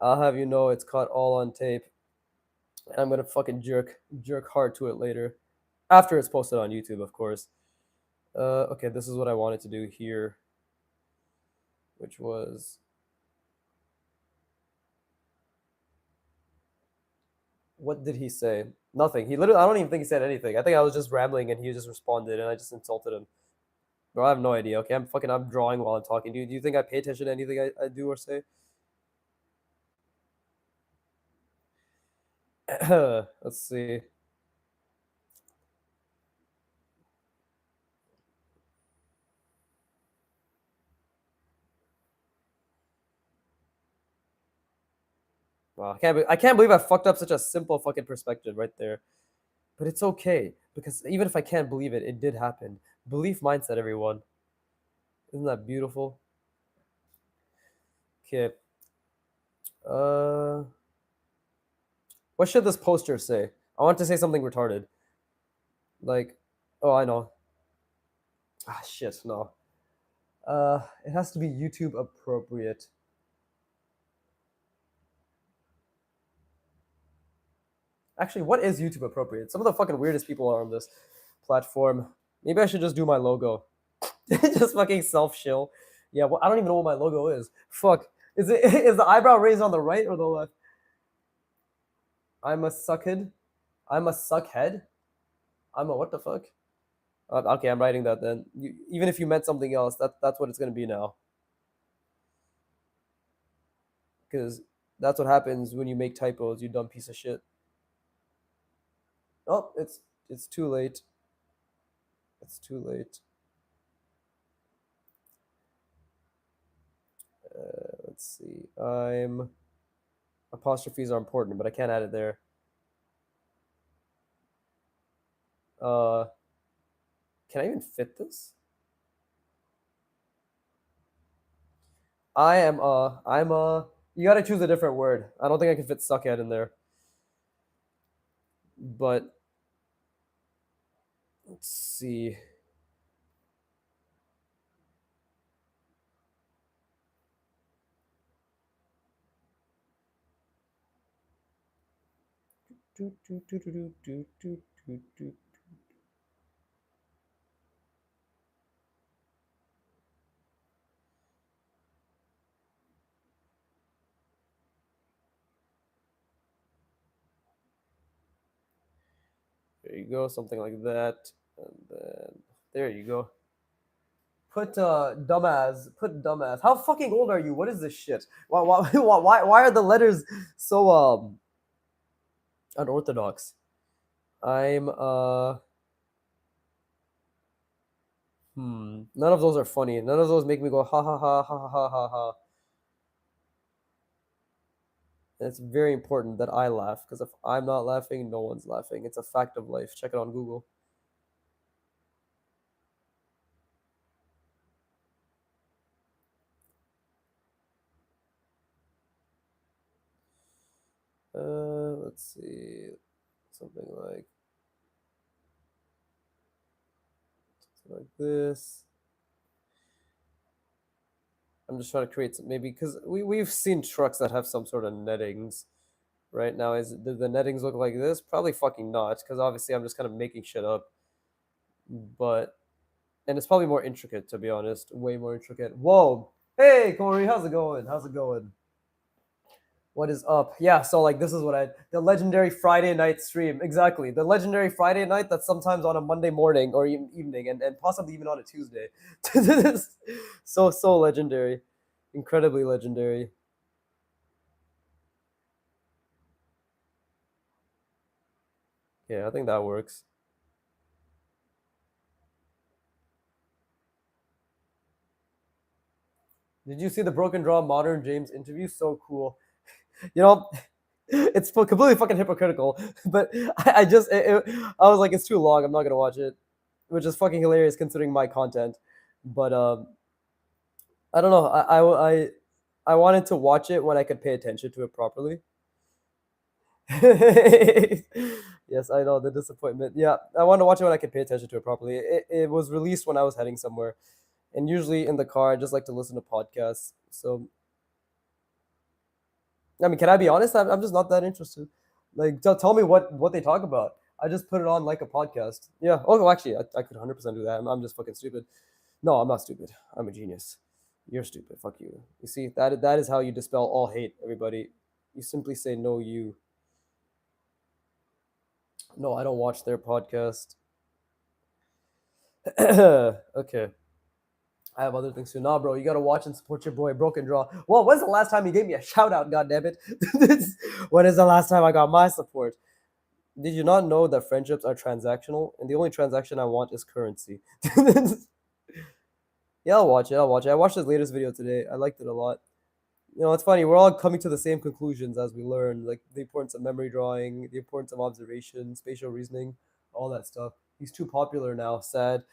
I'll have you know it's caught all on tape. And I'm gonna fucking jerk hard to it later. After it's posted on YouTube, of course. Okay, this is what I wanted to do here, which was what did he say? Nothing. He literally, I don't even think he said anything. I think I was just rambling and he just responded and I just insulted him. Bro, I have no idea. Okay, I'm drawing while I'm talking. Do you think I pay attention to anything I do or say? Let's see. Wow, I can't believe I fucked up such a simple fucking perspective right there. But it's okay because even if I can't believe it, it did happen. Belief mindset, everyone. Isn't that beautiful? Okay. Uh, what should this poster say? I want to say something retarded. Like, oh, I know. Ah, shit, no. It has to be YouTube appropriate. Actually, what is YouTube appropriate? Some of the fucking weirdest people are on this platform. Maybe I should just do my logo. Just fucking self shill. Yeah, well, I don't even know what my logo is. Fuck. Is it is the eyebrow raised on the right or the left? I'm a suckhead. I'm a suckhead. I'm a what the fuck? Okay, I'm writing that then. Even if you meant something else, that's what it's gonna be now. Because that's what happens when you make typos. You dumb piece of shit. Oh, it's too late. It's too late. Let's see. I'm apostrophes are important, but I can't add it there. Uh, can I even fit this? I'm a. You gotta choose a different word. I don't think I can fit suckhead in there. But let's see. There you go, something like that, and then there you go. Put dumbass. Put dumbass. How fucking old are you? What is this shit? Why are the letters so unorthodox? I'm None of those are funny. None of those make me go ha ha ha ha ha ha ha ha. And it's very important that I laugh because if I'm not laughing, no one's laughing. It's a fact of life. Check it on Google. Let's see, something like this. I'm just trying to create some, maybe because we've seen trucks that have some sort of nettings. Right now, do the nettings look like this? Probably fucking not, because obviously I'm just kind of making shit up. But and it's probably more intricate to be honest, way more intricate. Whoa, hey Corey, how's it going? How's it going? What is up? Yeah, so like this is what the legendary Friday night stream. Exactly. The legendary Friday night that's sometimes on a Monday morning or even evening and possibly even on a Tuesday. So legendary. Incredibly legendary. Yeah, I think that works. Did you see the Broken Draw Modern James interview? So cool. You know, it's completely fucking hypocritical, but I was like, it's too long. I'm not gonna watch it, which is fucking hilarious considering my content. But I don't know. I wanted to watch it when I could pay attention to it properly. Yes, I know the disappointment. Yeah, I wanted to watch it when I could pay attention to it properly. It was released when I was heading somewhere, and usually in the car, I just like to listen to podcasts. So I mean, can I be honest? I'm just not that interested. Like, tell me what they talk about. I just put it on like a podcast. Yeah. Oh, well, actually, I could 100% do that. I'm just fucking stupid. No, I'm not stupid. I'm a genius. You're stupid. Fuck you. You see, that is how you dispel all hate, everybody. You simply say, no, you. No, I don't watch their podcast. Okay. I have other things too. Nah, bro, you gotta watch and support your boy, Broken Draw. Well, when's the last time you gave me a shout out, goddammit? When is the last time I got my support? Did you not know that friendships are transactional? And the only transaction I want is currency. Yeah, I'll watch it. I'll watch it. I watched his latest video today. I liked it a lot. It's funny. We're all coming to the same conclusions as we learn, like the importance of memory drawing, the importance of observation, spatial reasoning, all that stuff. He's too popular now. Sad.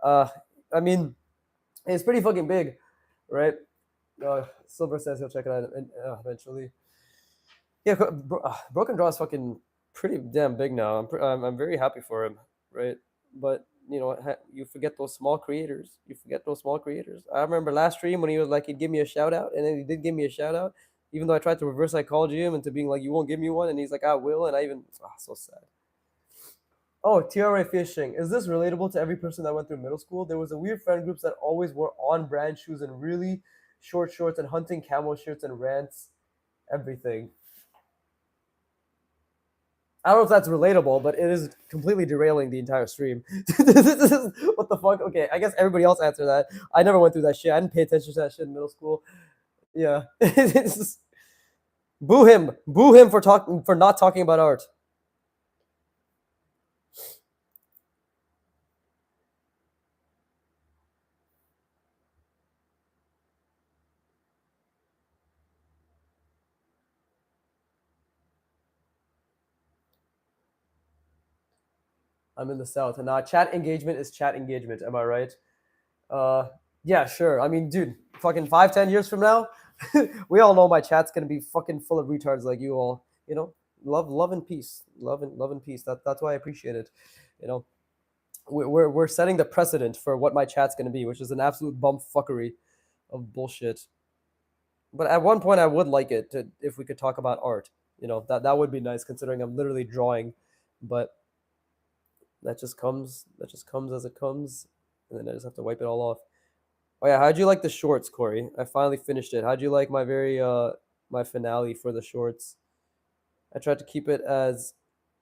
Uh, I mean, it's pretty fucking big, right? Silver says he'll check it out eventually. Yeah, Broken Draw is fucking pretty damn big now. I'm very happy for him, right? But you forget those small creators. You forget those small creators. I remember last stream when he was like he'd give me a shout out, and then he did give me a shout out, even though I tried to reverse psychology him into being like you won't give me one, and he's like I will, and I even so sad. Oh, TRA fishing. Is this relatable to every person that went through middle school? There was a weird friend groups that always wore on brand shoes and really short shorts and hunting camo shirts and rants, everything. I don't know if that's relatable, but it is completely derailing the entire stream. What the fuck? Okay, I guess everybody else answer that. I never went through that shit. I didn't pay attention to that shit in middle school. Yeah. Boo him. Boo him for not talking about art. I'm in the South. And chat engagement is chat engagement. Am I right? Uh, yeah, sure. I mean, dude, fucking 5, 10 years from now, we all know my chat's gonna be fucking full of retards like you all. Love and peace, love and peace. That's why I appreciate it. You know, we're setting the precedent for what my chat's gonna be, which is an absolute bump fuckery of bullshit. But at one point, I would like it if we could talk about art. That would be nice, considering I'm literally drawing. But that just comes as it comes, and then I just have to wipe it all off. Oh yeah, how'd you like the shorts, Corey? I finally finished it. How'd you like my finale for the shorts? I tried to keep it as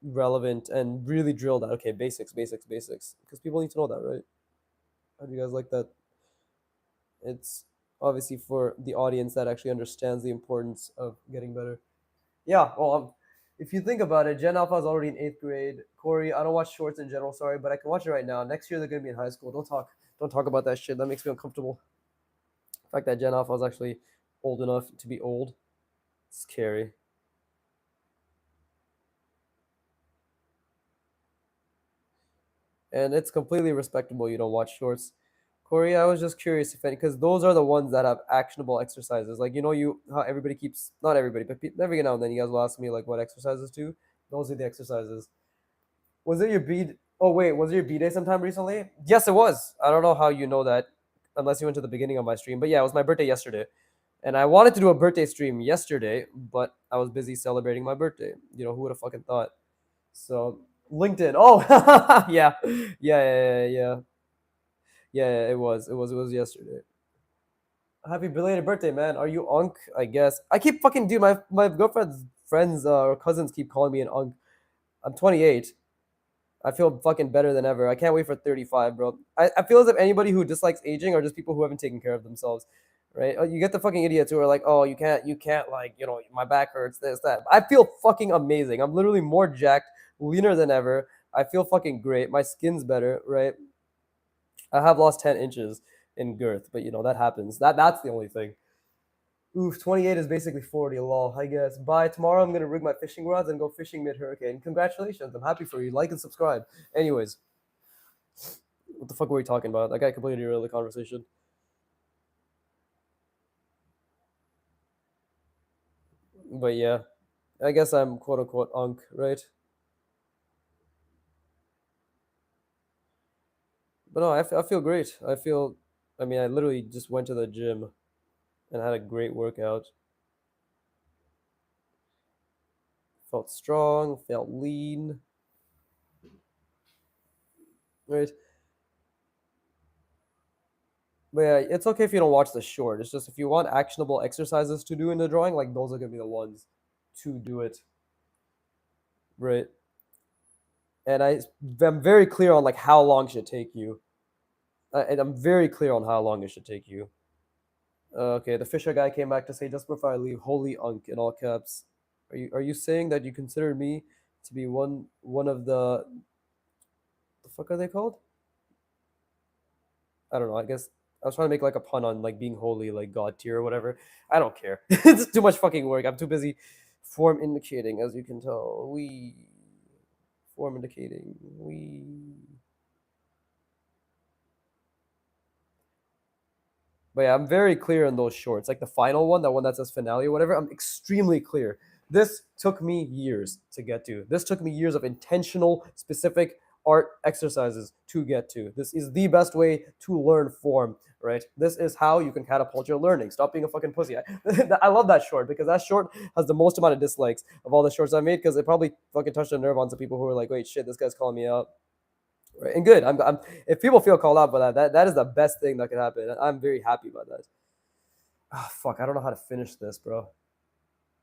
relevant and really drilled out. Okay, basics, basics, basics, because people need to know that, right? How do you guys like that? It's obviously for the audience that actually understands the importance of getting better. Yeah, well, if you think about it, Gen Alpha is already in 8th grade. Corey, I don't watch shorts in general, sorry, but I can watch it right now. Next year they're gonna be in high school. Don't talk about that shit. That makes me uncomfortable. The fact that Gen Alpha is actually old enough to be old, scary. And it's completely respectable you don't watch shorts. Corey, I was just curious if any, because those are the ones that have actionable exercises. Like how everybody keeps, not everybody, but every now and then you guys will ask me like what exercises to. Those are the exercises. Was it your B? Oh wait, was it your B day sometime recently? Yes, it was. I don't know how you know that, unless you went to the beginning of my stream. But yeah, it was my birthday yesterday, and I wanted to do a birthday stream yesterday, but I was busy celebrating my birthday. Who would have fucking thought? So LinkedIn. Oh, yeah, yeah, yeah, yeah, yeah, yeah. It was yesterday. Happy belated birthday, man. Are you unk? I guess. I keep fucking dude. My girlfriend's friends or cousins keep calling me an unk. I'm 28. I feel fucking better than ever. I can't wait for 35, bro. I feel as if anybody who dislikes aging are just people who haven't taken care of themselves, right? You get the fucking idiots who are like, oh, you can't, like, my back hurts, this, that. I feel fucking amazing. I'm literally more jacked, leaner than ever. I feel fucking great. My skin's better, right? I have lost 10 inches in girth, but that happens. That's the only thing. Oof, 28 is basically 40, lol, I guess. By tomorrow, I'm going to rig my fishing rods and go fishing mid-hurricane. Congratulations. I'm happy for you. Like and subscribe. Anyways, what the fuck were we talking about? That guy completely derailed the conversation. But yeah, I guess I'm quote-unquote unk, right? But no, I feel great. I mean, I literally just went to the gym and had a great workout. Felt strong, felt lean. Right? But yeah, it's okay if you don't watch the short. It's just if you want actionable exercises to do in the drawing, like those are gonna be the ones to do it. Right? And I'm very clear on like how long should take you. And I'm very clear on how long it should take you. Okay, the Fisher guy came back to say, just before I leave, holy unk in all caps. Are you saying that you consider me to be one of the fuck are they called? I don't know. I guess I was trying to make like a pun on like being holy, like God tier or whatever. I don't care. It's too much fucking work. I'm too busy form indicating, as you can tell. We form indicating. We. But yeah, I'm very clear in those shorts. Like the final one, that one that says finale or whatever, I'm extremely clear. This took me years to get to. This took me years of intentional, specific art exercises to get to. This is the best way to learn form, right? This is how you can catapult your learning. Stop being a fucking pussy. I love that short because that short has the most amount of dislikes of all the shorts I made because it probably fucking touched a nerve on some people who were like, wait, shit, this guy's calling me out. Right? And good. If people feel called out by that is the best thing that could happen. I'm very happy about that. Ah, fuck, I don't know how to finish this, bro.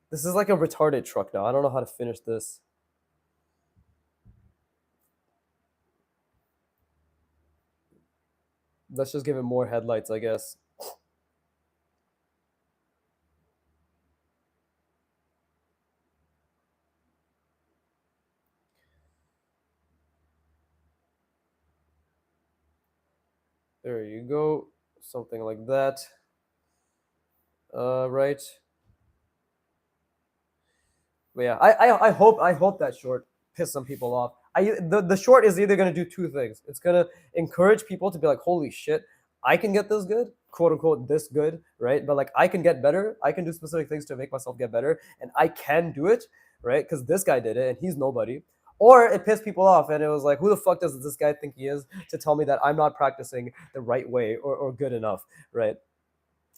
This is like a retarded truck now. I don't know how to finish this. Let's just give it more headlights, I guess. There you go. Something like that. Right. But yeah, I hope that short pissed some people off. The short is either gonna do two things. It's gonna encourage people to be like, holy shit, I can get this good, quote unquote, this good, right? But like I can get better. I can do specific things to make myself get better, and I can do it, right? Because this guy did it, and he's nobody. Or it pissed people off, and it was like, who the fuck does this guy think he is to tell me that I'm not practicing the right way or good enough, right?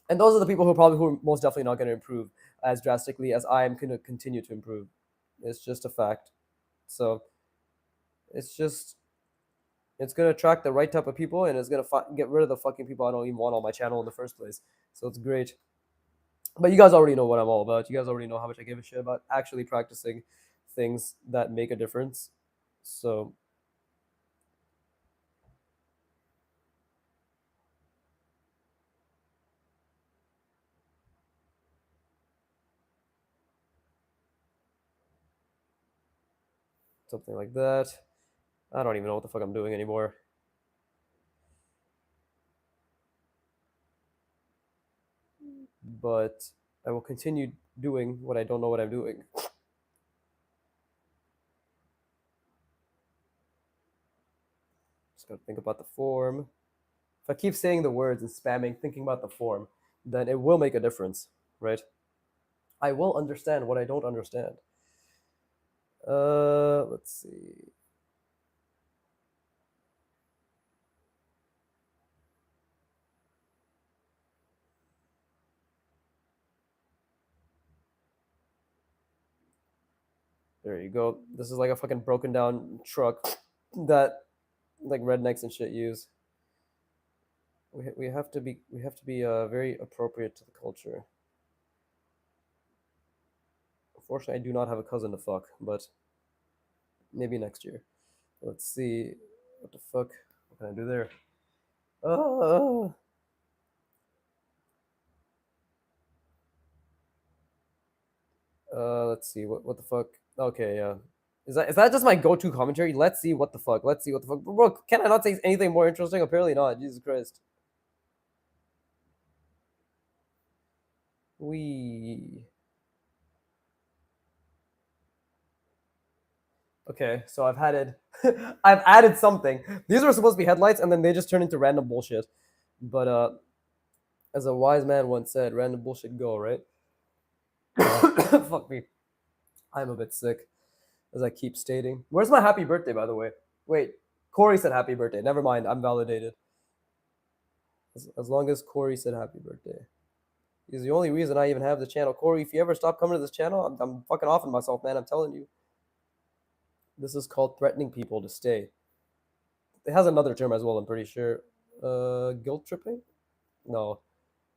And those are the people who are most definitely not going to improve as drastically as I am going to continue to improve. It's just a fact. So it's just it's going to attract the right type of people, and it's going to get rid of the fucking people I don't even want on my channel in the first place. So it's great. But you guys already know what I'm all about. You guys already know how much I give a shit about actually practicing things that make a difference. So something like that. I don't even know what the fuck I'm doing anymore. But I will continue doing what I don't know what I'm doing. Just gotta think about the form. If I keep saying the words and spamming, thinking about the form, then it will make a difference, right? I will understand what I don't understand. Let's see. There you go. This is like a fucking broken down truck that like rednecks and shit use. We have to be very appropriate to the culture. Unfortunately, I do not have a cousin to fuck, but maybe next year. Let's see. What the fuck? What can I do there? Uh, let's see. What the fuck? Okay, yeah. Is that just my go-to commentary? Let's see what the fuck. Let's see what the fuck. Bro, can I not say anything more interesting? Apparently not. Jesus Christ. We. Okay, so I've added, I've added something. These were supposed to be headlights, and then they just turned into random bullshit. But as a wise man once said, "Random bullshit go," right? Fuck me. I'm a bit sick, as I keep stating. Where's my happy birthday, by the way? Wait, Corey said happy birthday. Never mind, I'm validated. As long as Corey said happy birthday. He's the only reason I even have the channel. Corey, if you ever stop coming to this channel, I'm fucking offing myself, man. I'm telling you. This is called threatening people to stay. It has another term as well, I'm pretty sure. Guilt tripping? No.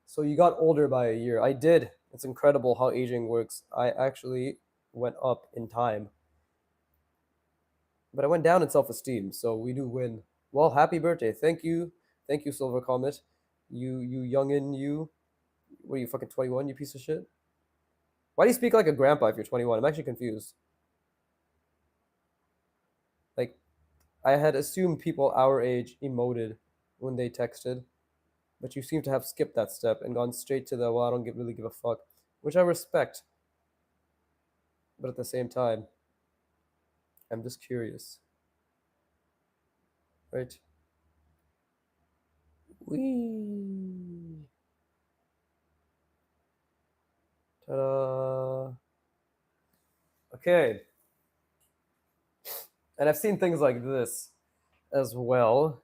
So you got older by a year. I did. It's incredible how aging works. I actually went up in time, but I went down in self esteem. So we do win. Well, happy birthday. Thank you, Silver Comet. You youngin, you. What are you, fucking 21, you piece of shit? Why do you speak like a grandpa if you're 21? I'm actually confused. Like, I had assumed people our age emoted when they texted, but you seem to have skipped that step and gone straight to the, well, I don't really give a fuck, which I respect, but at the same time, I'm just curious, right? Wee. Ta-da. Okay, and I've seen things like this as well.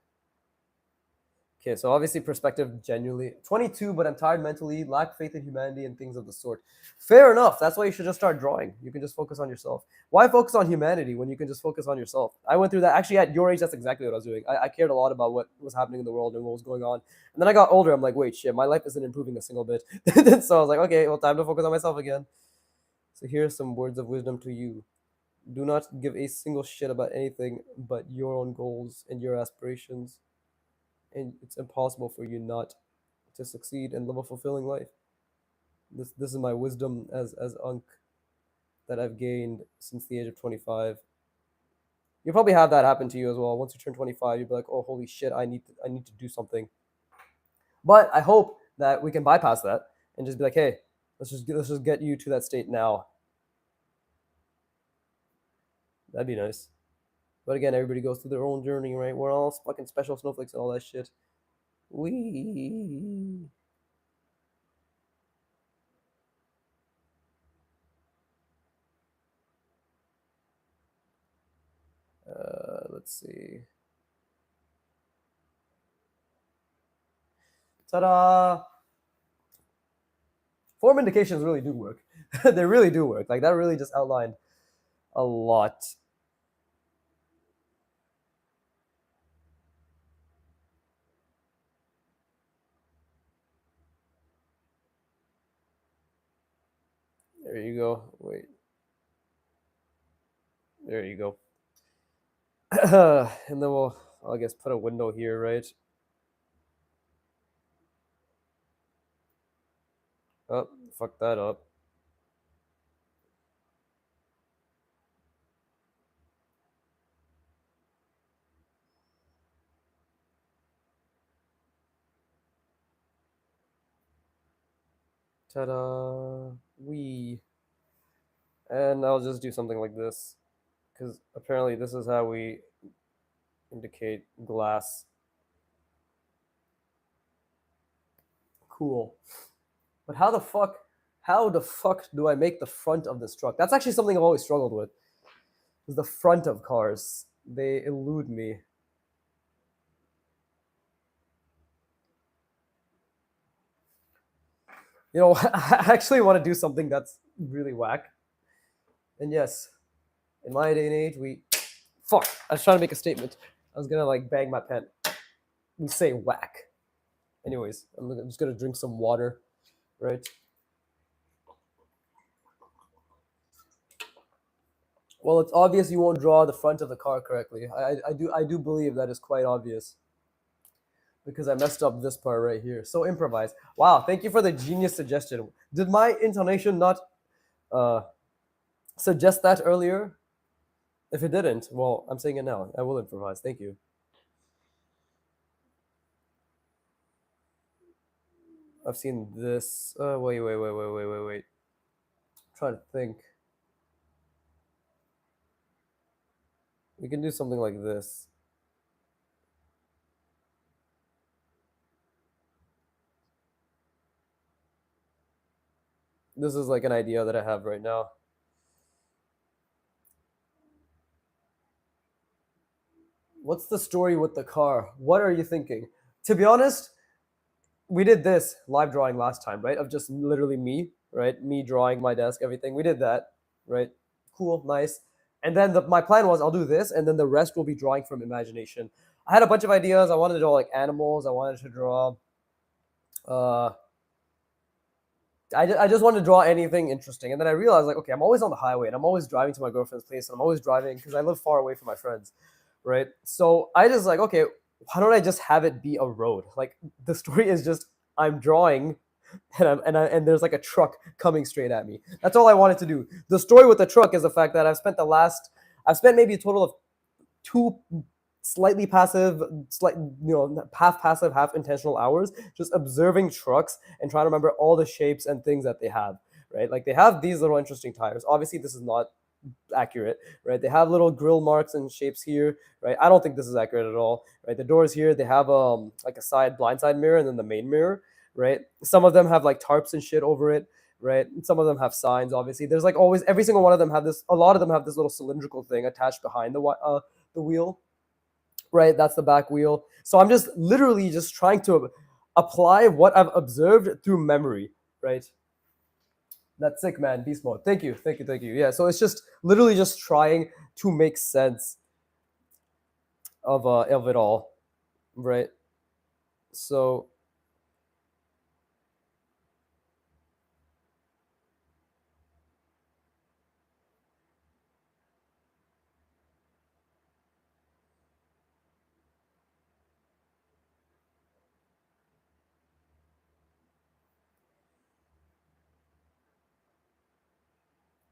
Okay, so obviously perspective genuinely 22, but I'm tired mentally, lack faith in humanity, and things of the sort. Fair enough. That's why you should just start drawing. You can just focus on yourself. Why focus on humanity when you can just focus on yourself? I went through that. Actually, at your age, that's exactly what I was doing. I cared a lot about what was happening in the world and what was going on. And then I got older. I'm like, wait, shit, my life isn't improving a single bit. So I was like, okay, well, time to focus on myself again. So here's some words of wisdom to you. Do not give a single shit about anything but your own goals and your aspirations, and it's impossible for you not to succeed and live a fulfilling life. This is my wisdom as Unk that I've gained since the age of 25. You'll probably have that happen to you as well. Once you turn 25, you'll be like, oh holy shit, I need to do something. But I hope that we can bypass that and just be like, hey, let's just get you to that state now. That'd be nice. But again, everybody goes through their own journey, right? We're all fucking special snowflakes and all that shit. We let's see. Ta-da! Form indications really do work. They really do work. Like that really just outlined a lot. There you go. Wait. There you go. And then we'll, I guess, put a window here, right? Oh, fuck that up. Ta-da! We. And I'll just do something like this, because apparently this is how we indicate glass. Cool. But how the fuck do I make the front of this truck? That's actually something I've always struggled with. Is the front of cars. They elude me. You know, I actually want to do something that's really whack. And yes, in my day and age, fuck. I was trying to make a statement. I was gonna like bang my pen. We say whack. Anyways, I'm just gonna drink some water, right? Well, it's obvious you won't draw the front of the car correctly. I do believe that is quite obvious because I messed up this part right here. So improvise. Wow, thank you for the genius suggestion. Did my intonation not uh, suggest that earlier? If it didn't, well, I'm saying it now. I will improvise. Thank you. I've seen this. Wait. I'm trying to think. We can do something like this. This is like an idea that I have right now. What's the story with the car? What are you thinking? To be honest, we did this live drawing last time, right? Of just literally me, right? Me drawing my desk, everything. We did that, right? Cool, nice. And then my plan was I'll do this, and then the rest will be drawing from imagination. I had a bunch of ideas. I wanted to draw like animals. I wanted to draw. Uh, I just wanted to draw anything interesting, and then I realized like, okay, I'm always on the highway, and I'm always driving to my girlfriend's place, and I'm always driving because I live far away from my friends, right? So I just like, okay, why don't I just have it be a road? Like the story is just I'm drawing and there's like a truck coming straight at me. That's all I wanted to do. The story with the truck is the fact that I've spent maybe a total of two slightly passive, half passive, half intentional hours just observing trucks and trying to remember all the shapes and things that they have. Right, like they have these little interesting tires. Obviously, this is not accurate, right? They have little grill marks and shapes here, right? I don't think this is accurate at all, right? The doors here, they have like a blind side mirror and then the main mirror, right? Some of them have like tarps and shit over it, right? And some of them have signs. Obviously, there's like always every single one of them have this. A lot of them have this little cylindrical thing attached behind the wheel, right? That's the back wheel. So I'm just literally just trying to apply what I've observed through memory, right? That's sick, man. Beast mode. Thank you, thank you, thank you. Yeah. So it's just literally just trying to make sense of it all, right? So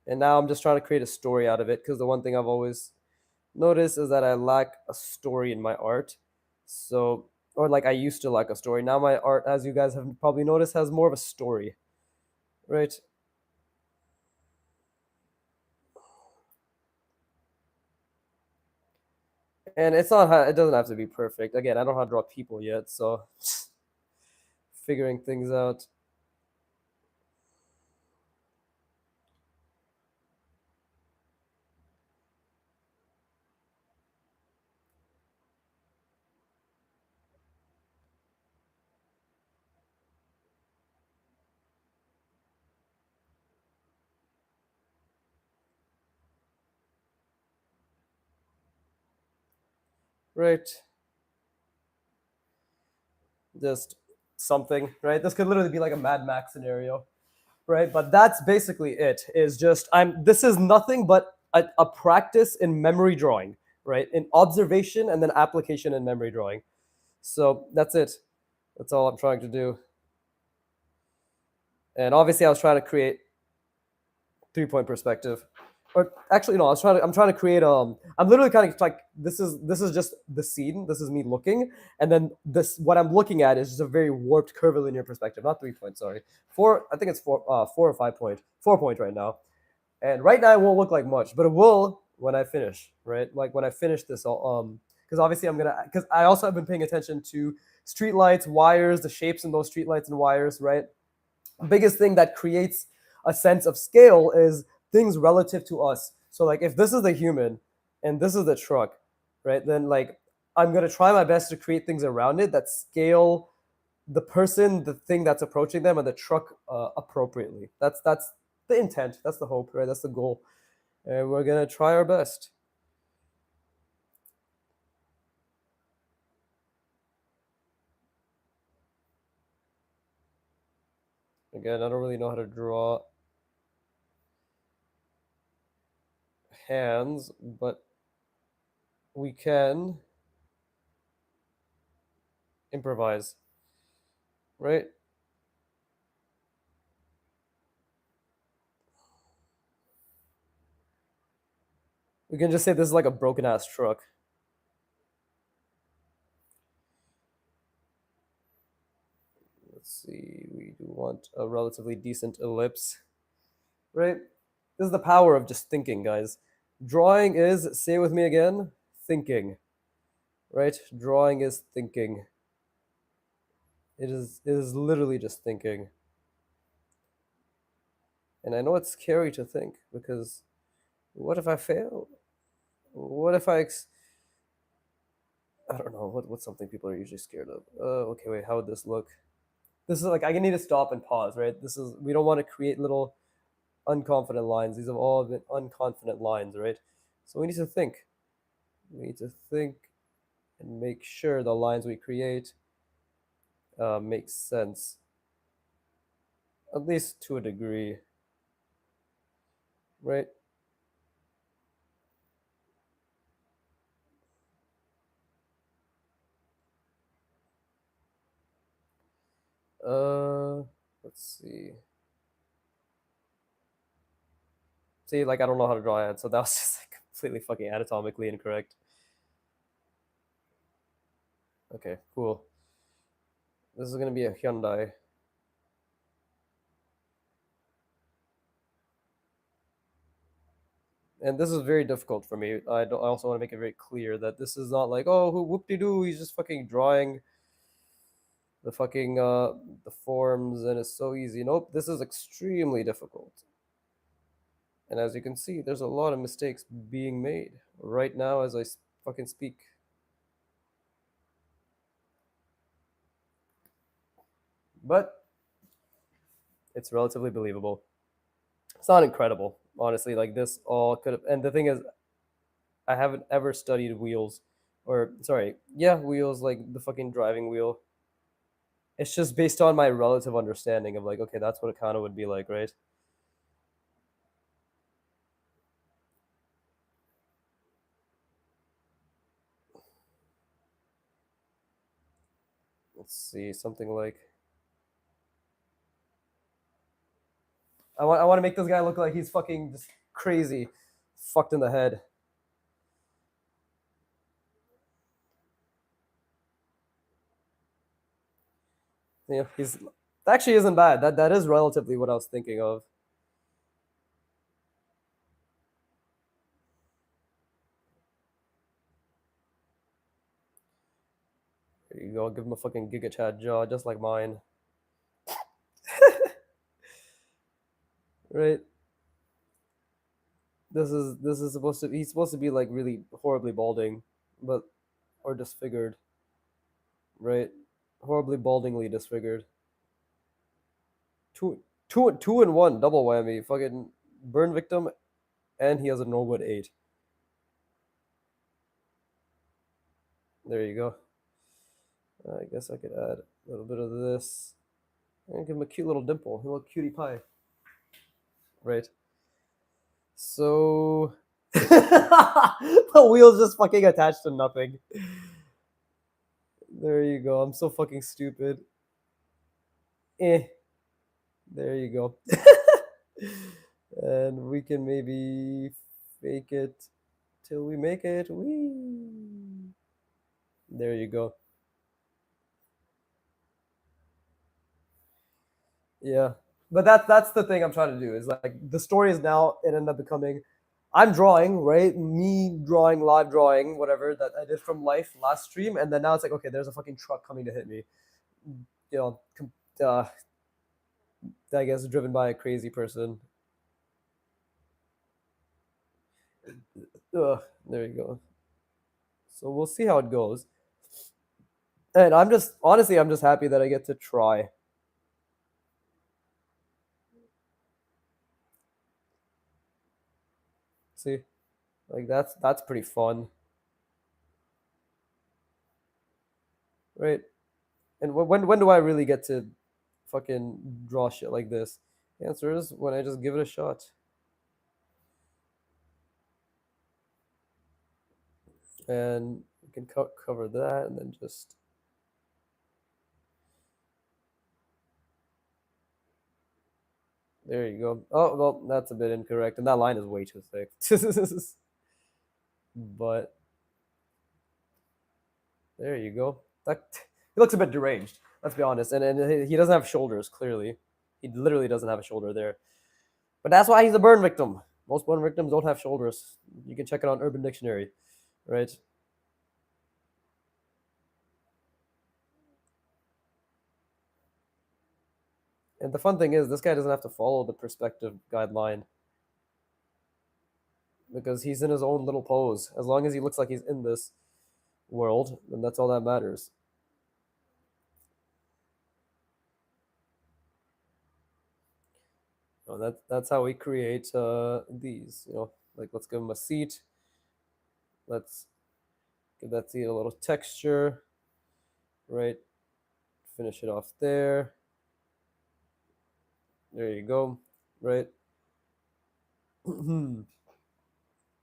and now I'm just trying to create a story out of it because the one thing I've always noticed is that I lack a story in my art. So or like I used to lack a story. Now my art, as you guys have probably noticed, has more of a story, right? And it doesn't have to be perfect. Again, I don't know how to draw people yet, so figuring things out. Right. Just something, right? This could literally be like a Mad Max scenario, right? But that's basically it. Is just I'm. This is nothing but a practice in memory drawing, right? In observation and then application in memory drawing. So that's it. That's all I'm trying to do. And obviously, I was trying to create 3 point perspective. Or actually, no, I'm trying to create. I'm literally kind of like this is just the scene. This is me looking, and then this what I'm looking at is just a very warped curvilinear perspective. Not 3 point, sorry. Four. I think it's 4 or 5 point. 4 point right now. And right now it won't look like much, but it will when I finish. Right, like when I finish this. Because obviously I'm gonna. Because I also have been paying attention to street lights, wires, the shapes in those street lights and wires. Right, biggest thing that creates a sense of scale is things relative to us. So like if this is the human and this is the truck, right? Then like I'm gonna try my best to create things around it that scale the person, the thing that's approaching them, and the truck appropriately. That's the intent. That's the hope, right? That's the goal, and we're gonna try our best. Again, I don't really know how to draw hands, but we can improvise, right? We can just say this is like a broken ass truck. Let's see, we do want a relatively decent ellipse, right? This is the power of just thinking, guys. Drawing is, say it with me again, thinking, right? Drawing is thinking. It is literally just thinking. And I know it's scary to think because what if I fail? What if I don't know, what's something people are usually scared of? Okay, wait, how would this look? This is like I need to stop and pause, right? This is we don't want to create little unconfident lines. These have all been unconfident lines, right? So we need to think. We need to think and make sure the lines we create make sense, at least to a degree, right? Uh, let's see. See, like I don't know how to draw ants, so that was just like completely fucking anatomically incorrect. Okay, cool. This is gonna be a Hyundai. And this is very difficult for me. I also want to make it very clear that this is not like, oh, who whoop de doo, he's just fucking drawing the fucking the forms and it's so easy. Nope, this is extremely difficult. And as you can see, there's a lot of mistakes being made right now as I fucking speak. But it's relatively believable. It's not incredible, honestly. Like this all could have. And the thing is, I haven't ever studied wheels, or sorry, yeah, wheels like the fucking driving wheel. It's just based on my relative understanding of like, okay, that's what it kind of would be like, right? Let's see, something like I want to make this guy look like he's fucking just crazy, fucked in the head. Yeah, he's that actually isn't bad. That is relatively what I was thinking of. There you go. Give him a fucking Giga Chad jaw, just like mine. Right. This is supposed to he's supposed to be like really horribly balding, but or disfigured, right? Horribly baldingly disfigured. Two and one double whammy. Fucking burn victim, and he has a Norwood 8. There you go. I guess I could add a little bit of this and give him a cute little dimple, a little cutie pie, right? So the wheel's just fucking attached to nothing. There you go. I'm so fucking stupid. Eh. There you go. And we can maybe fake it till we make it. Wee. There you go. Yeah. But that's the thing I'm trying to do is like the story is now it ended up becoming I'm drawing, right? Me drawing, live drawing, whatever that I did from life last stream, and then now it's like, okay, there's a fucking truck coming to hit me. You know, uh, I guess driven by a crazy person. Ugh, there you go. So we'll see how it goes. And I'm just honestly, I'm just happy that I get to try. See, like that's pretty fun, right? And when do I really get to fucking draw shit like this? The answer is when I just give it a shot. And we can cover that, and then just there you go. Oh well, that's a bit incorrect, and that line is way too thick. But there you go. That he looks a bit deranged. Let's be honest, and he doesn't have shoulders. Clearly, he literally doesn't have a shoulder there. But that's why he's a burn victim. Most burn victims don't have shoulders. You can check it on Urban Dictionary, right? And the fun thing is, this guy doesn't have to follow the perspective guideline because he's in his own little pose. As long as he looks like he's in this world, then that's all that matters. Oh, that's how we create these. You know, like let's give them a seat. Let's give that seat a little texture, right? Finish it off there. There you go, right?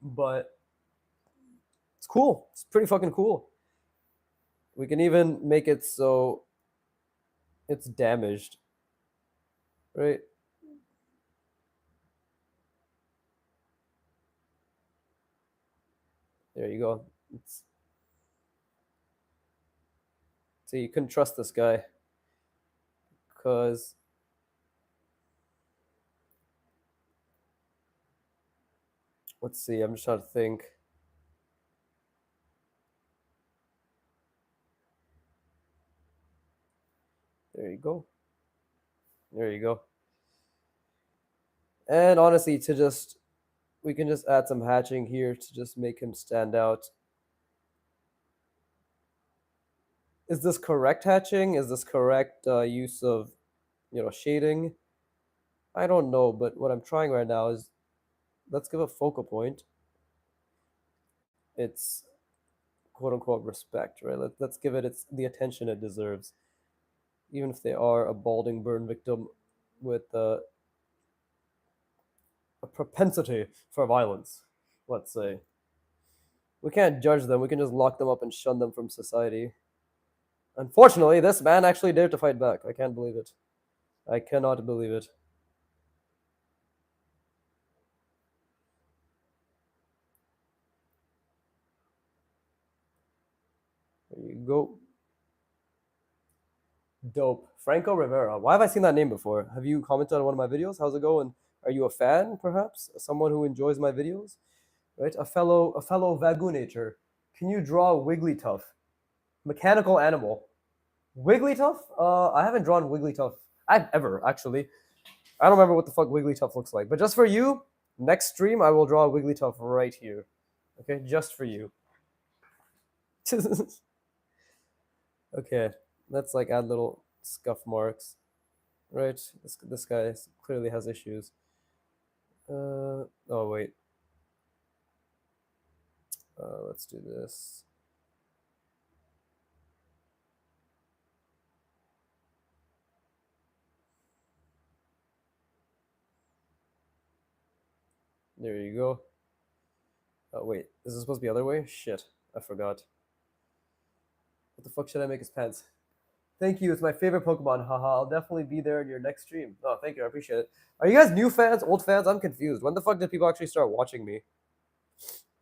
But it's cool. It's pretty fucking cool. We can even make it so it's damaged, right? There you go. It's, see, you couldn't trust this guy because let's see. I'm just trying to think. There you go. There you go. And honestly, to just we can just add some hatching here to just make him stand out. Is this correct hatching? Is this correct use of, shading? I don't know, but what I'm trying right now is let's give a focal point. It's quote unquote respect, right? Let's give it the attention it deserves, even if they are a balding burn victim with a propensity for violence. Let's say we can't judge them. We can just lock them up and shun them from society. Unfortunately, this man actually dared to fight back. I can't believe it. I cannot believe it. There you go. Dope. Franco Rivera. Why have I seen that name before? Have you commented on one of my videos? How's it going? Are you a fan, perhaps? Someone who enjoys my videos? Right? A fellow Vagunator. Can you draw Wigglytuff? Mechanical animal. Wigglytuff? I haven't drawn Wigglytuff. I've ever, actually. I don't remember what the fuck Wigglytuff looks like. But just for you, next stream I will draw Wigglytuff right here. Okay? Just for you. Okay. Let's like add little scuff marks. Right? This guy clearly has issues. Oh wait. Let's do this. There you go. Oh wait, is this supposed to be the other way? Shit, I forgot. What the fuck should I make his pants? Thank you. It's my favorite Pokemon. Haha. I'll definitely be there in your next stream. Oh, thank you. I appreciate it. Are you guys new fans, old fans? I'm confused. When the fuck did people actually start watching me?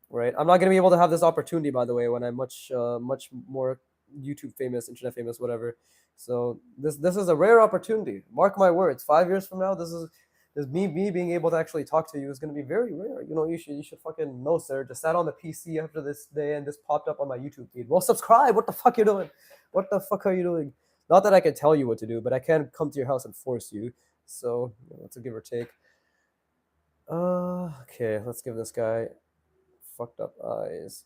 Right. I'm not gonna be able to have this opportunity, by the way, when I'm much more YouTube famous, internet famous, whatever. So this is a rare opportunity. Mark my words. 5 years from now, this me being able to actually talk to you is gonna be very rare. You should fucking know, sir. Just sat on the PC after this day and this popped up on my YouTube feed. Well, subscribe. What the fuck you doing? What the fuck are you doing? Not that I can tell you what to do, but I can come to your house and force you. So it's a give or take. Okay, let's give this guy fucked up eyes.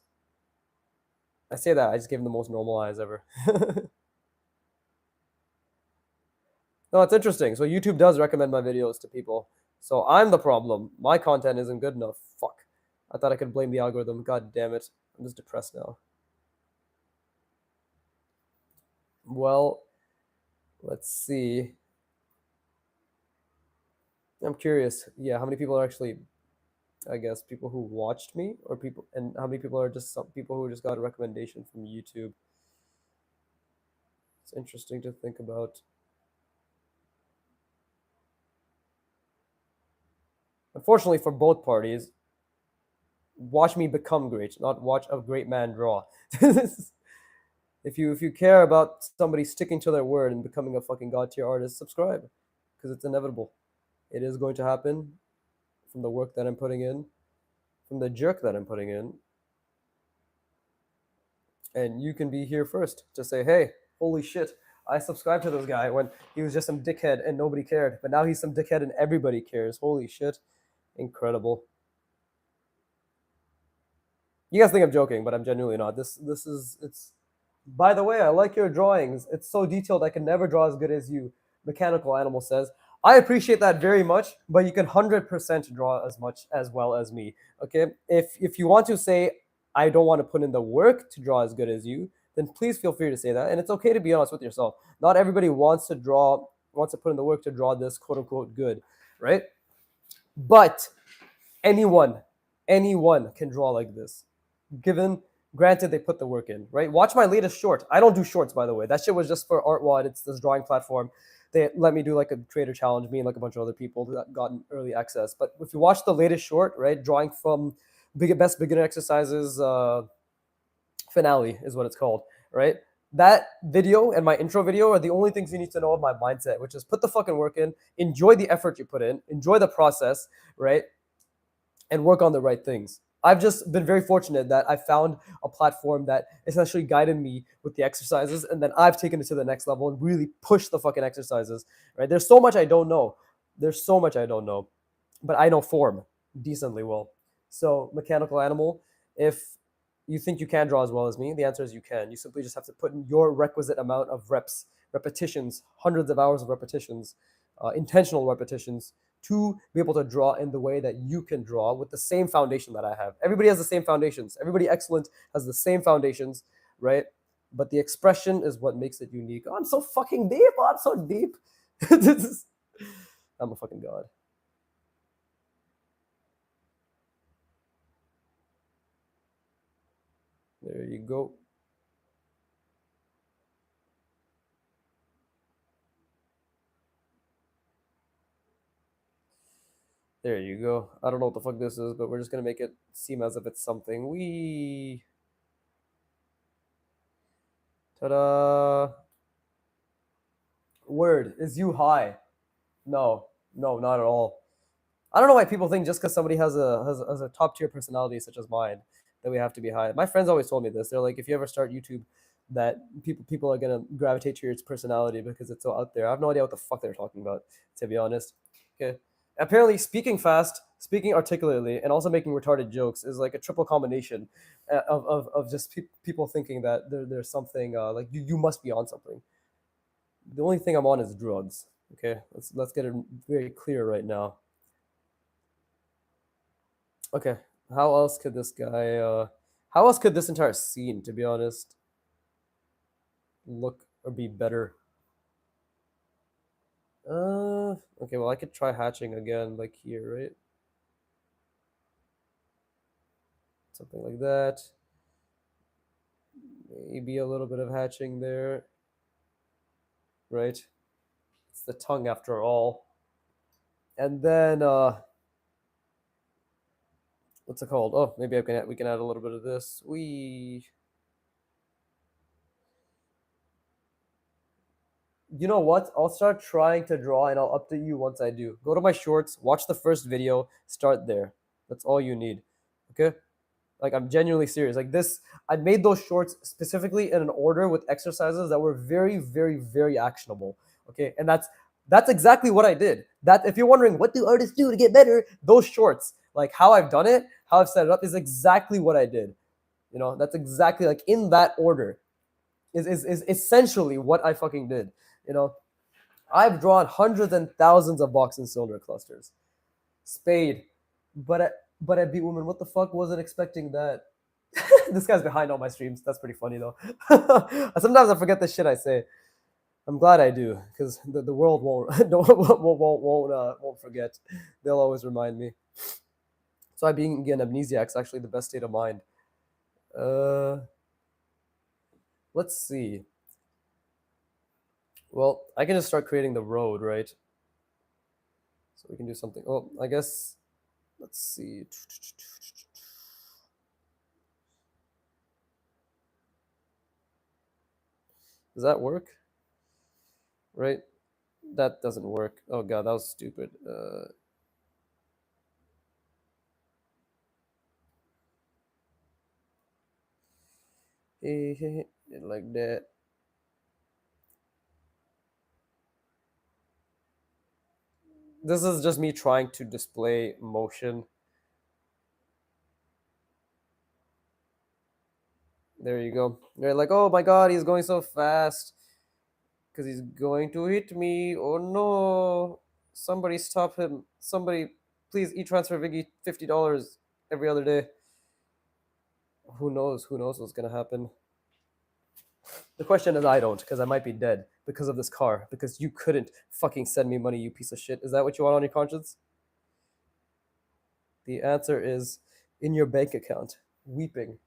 I say that, I just gave him the most normal eyes ever. No, it's interesting. So YouTube does recommend my videos to people. So I'm the problem. My content isn't good enough. Fuck. I thought I could blame the algorithm. God damn it. I'm just depressed now. Well, let's see. I'm curious. Yeah, how many people are actually, I guess, people who watched me, or people, and how many people are just some people who just got a recommendation from YouTube? It's interesting to think about. Unfortunately for both parties, watch me become great, not watch a great man draw. If you care about somebody sticking to their word and becoming a fucking god tier artist, subscribe, because it's inevitable. It is going to happen from the work that I'm putting in, from the jerk that I'm putting in, and you can be here first to say, hey, holy shit, I subscribed to this guy when he was just some dickhead and nobody cared, but now he's some dickhead and everybody cares. Holy shit, incredible. You guys think I'm joking, but I'm genuinely not. This is it's. By the way, I like your drawings. It's so detailed. I can never draw as good as you. Mechanical Animal says, I appreciate that very much, but you can 100% draw as much as well as me. Okay, if you want to say I don't want to put in the work to draw as good as you, then please feel free to say that, and it's okay to be honest with yourself. Not everybody wants to put in the work to draw this quote unquote good, right? But anyone, anyone can draw like this, given granted they put the work in, right? Watch my latest short. I don't do shorts, by the way. That shit was just for Artwad. It's this drawing platform. They let me do like a creator challenge, me and like a bunch of other people that got early access. But if you watch the latest short, right, drawing from best beginner exercises finale is what it's called, right? That video and my intro video are the only things you need to know of my mindset, which is put the fucking work in, enjoy the effort you put in, enjoy the process, right? And work on the right things. I've just been very fortunate that I found a platform that essentially guided me with the exercises, and then I've taken it to the next level and really pushed the fucking exercises. Right? There's so much I don't know. There's so much I don't know, but I know form decently well. So mechanical animal, if you think you can draw as well as me, the answer is you can. You simply just have to put in your requisite amount of reps, repetitions, hundreds of hours of repetitions, intentional repetitions to be able to draw in the way that you can draw with the same foundation that I have. Everybody has the same foundations. Everybody excellent has the same foundations, right? But the expression is what makes it unique. Oh, I'm so fucking deep. Oh, I'm so deep. I'm a fucking god. There you go. There you go. I don't know what the fuck this is, but we're just gonna make it seem as if it's something. We ta-da. Word is you high? No, no, not at all. I don't know why people think just because somebody has a top tier personality such as mine that we have to be high. My friends always told me this. They're like, if you ever start YouTube, that people are gonna gravitate to your personality because it's so out there. I have no idea what the fuck they're talking about, to be honest. Okay. Apparently, speaking fast, speaking articulately, and also making retarded jokes is like a triple combination of just people thinking that there's something like you must be on something. The only thing I'm on is drugs. Okay, let's get it very clear right now. Okay, how else could this guy? How else could this entire scene, to be honest, look or be better? Okay, well I could try hatching again, like here, right? Something like that. Maybe a little bit of hatching there, right? It's the tongue after all. And then what's it called? Oh, maybe we can add a little bit of this. We You know what? I'll start trying to draw and I'll update you once I do. Go to my shorts, watch the first video, start there. That's all you need. Okay? Like I'm genuinely serious. Like this, I made those shorts specifically in an order with exercises that were very, very, very actionable. Okay, and that's exactly what I did. That if you're wondering what do artists do to get better, those shorts, like how I've done it, how I've set it up, is exactly what I did. You know, that's exactly like in that order. Is essentially what I fucking did. You know, I've drawn hundreds and thousands of box and cylinder clusters. Spade. But I beat women. What the fuck? Wasn't expecting that. This guy's behind all my streams. That's pretty funny though. Sometimes I forget the shit I say. I'm glad I do because the world won't forget. They'll always remind me. So I being again amnesiac is actually the best state of mind. Uh, let's see. Well, I can just start creating the road, right? So we can do something. Oh, I guess. Let's see. Does that work? Right? That doesn't work. Oh god, that was stupid. Like that. This is just me trying to display motion. There you go. You're like, oh my god, he's going so fast because he's going to hit me. Oh no. Somebody stop him. Somebody, please e-transfer Viggy $50 every other day. Who knows? Who knows what's gonna happen? The question is, I don't, because I might be dead because of this car. Because you couldn't fucking send me money, you piece of shit. Is that what you want on your conscience? The answer is in your bank account, weeping,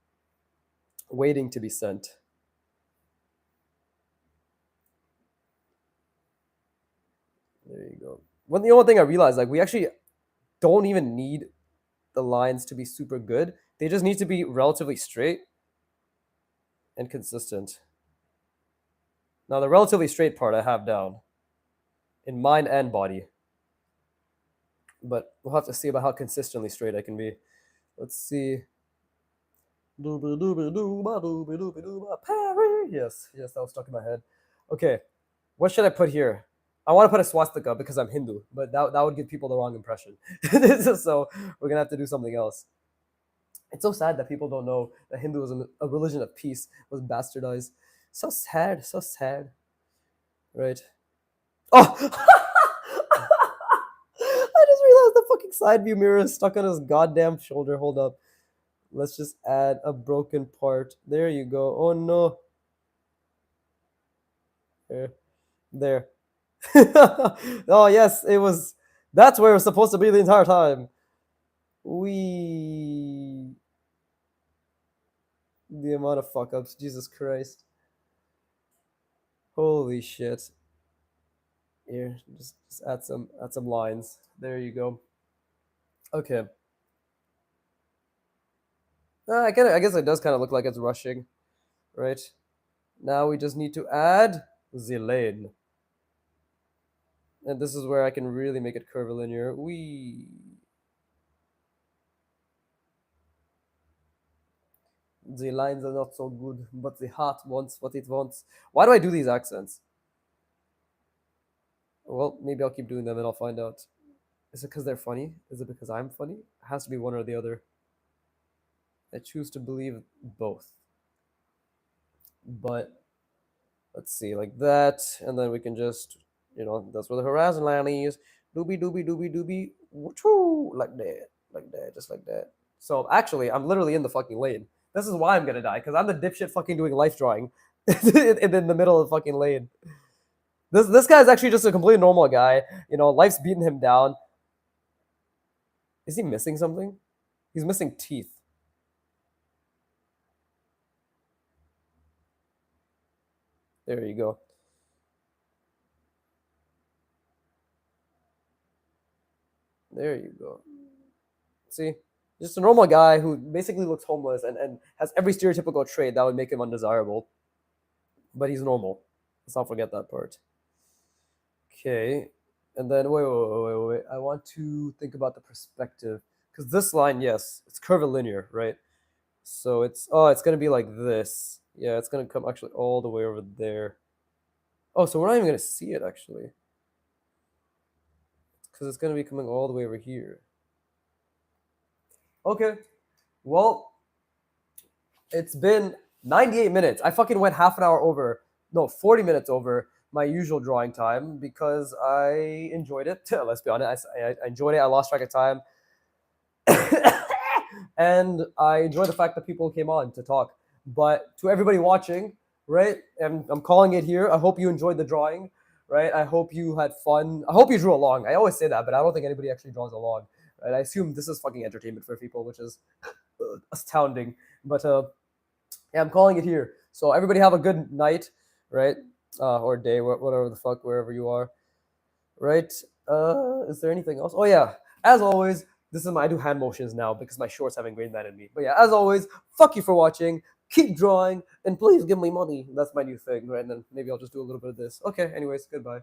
waiting to be sent. There you go. One, the only thing I realized, like, we actually don't even need the lines to be super good. They just need to be relatively straight and consistent. Now, the relatively straight part I have down in mind and body, but we'll have to see about how consistently straight I can be. Let's see. Yes, yes, that was stuck in my head. Okay, what should I put here? I want to put a swastika because I'm Hindu, but that would give people the wrong impression. So we're gonna have to do something else. It's so sad that people don't know that Hinduism, a religion of peace, was bastardized. So sad, so sad. Right? Oh! I just realized the fucking side view mirror is stuck on his goddamn shoulder. Hold up. Let's just add a broken part. There you go. Oh no. There. There. Oh yes, it was. That's where it was supposed to be the entire time. We. The amount of fuck ups. Jesus Christ. Holy shit. Here, just add some lines. There you go. Okay. I guess it does kind of look like it's rushing, right? Now we just need to add the lane. And this is where I can really make it curvilinear. The lines are not so good, but the heart wants what it wants. Why do I do these accents? Well, maybe I'll keep doing them and I'll find out. Is it because they're funny? Is it because I'm funny? It has to be one or the other. I choose to believe both. But let's see, like that, and then we can just, that's where the horizon line is. Doobie doobie doobie doobie, woo, like that, just like that. So actually, I'm literally in the fucking lane. This is why I'm gonna die, because I'm the dipshit fucking doing life drawing in the middle of the fucking lane. This guy's actually just a completely normal guy. Life's beating him down. Is he missing something? He's missing teeth. There you go. There you go. See? Just a normal guy who basically looks homeless and has every stereotypical trait that would make him undesirable. But he's normal. Let's not forget that part. Okay. And then, wait. I want to think about the perspective. Because this line, yes, it's curvilinear, right? So it's going to be like this. Yeah, it's going to come actually all the way over there. Oh, so we're not even going to see it, actually. Because it's going to be coming all the way over here. Okay. Well, it's been 98 minutes. I fucking went half an hour over. No, 40 minutes over my usual drawing time because I enjoyed it. Let's be honest. I enjoyed it. I lost track of time. And I enjoy the fact that people came on to talk. But to everybody watching, right, and I'm calling it here. I hope you enjoyed the drawing, right? I hope you had fun. I hope you drew along. I always say that, but I don't think anybody actually draws along. Right? I assume this is fucking entertainment for people, which is astounding. But yeah, I'm calling it here. So everybody have a good night, right? Or day, whatever the fuck, wherever you are, right? Is there anything else? Oh yeah, as always, I do hand motions now because my shorts have ingrained that in me. But yeah, as always, fuck you for watching. Keep drawing and please give me money. That's my new thing, right? And then maybe I'll just do a little bit of this. Okay, anyways, goodbye.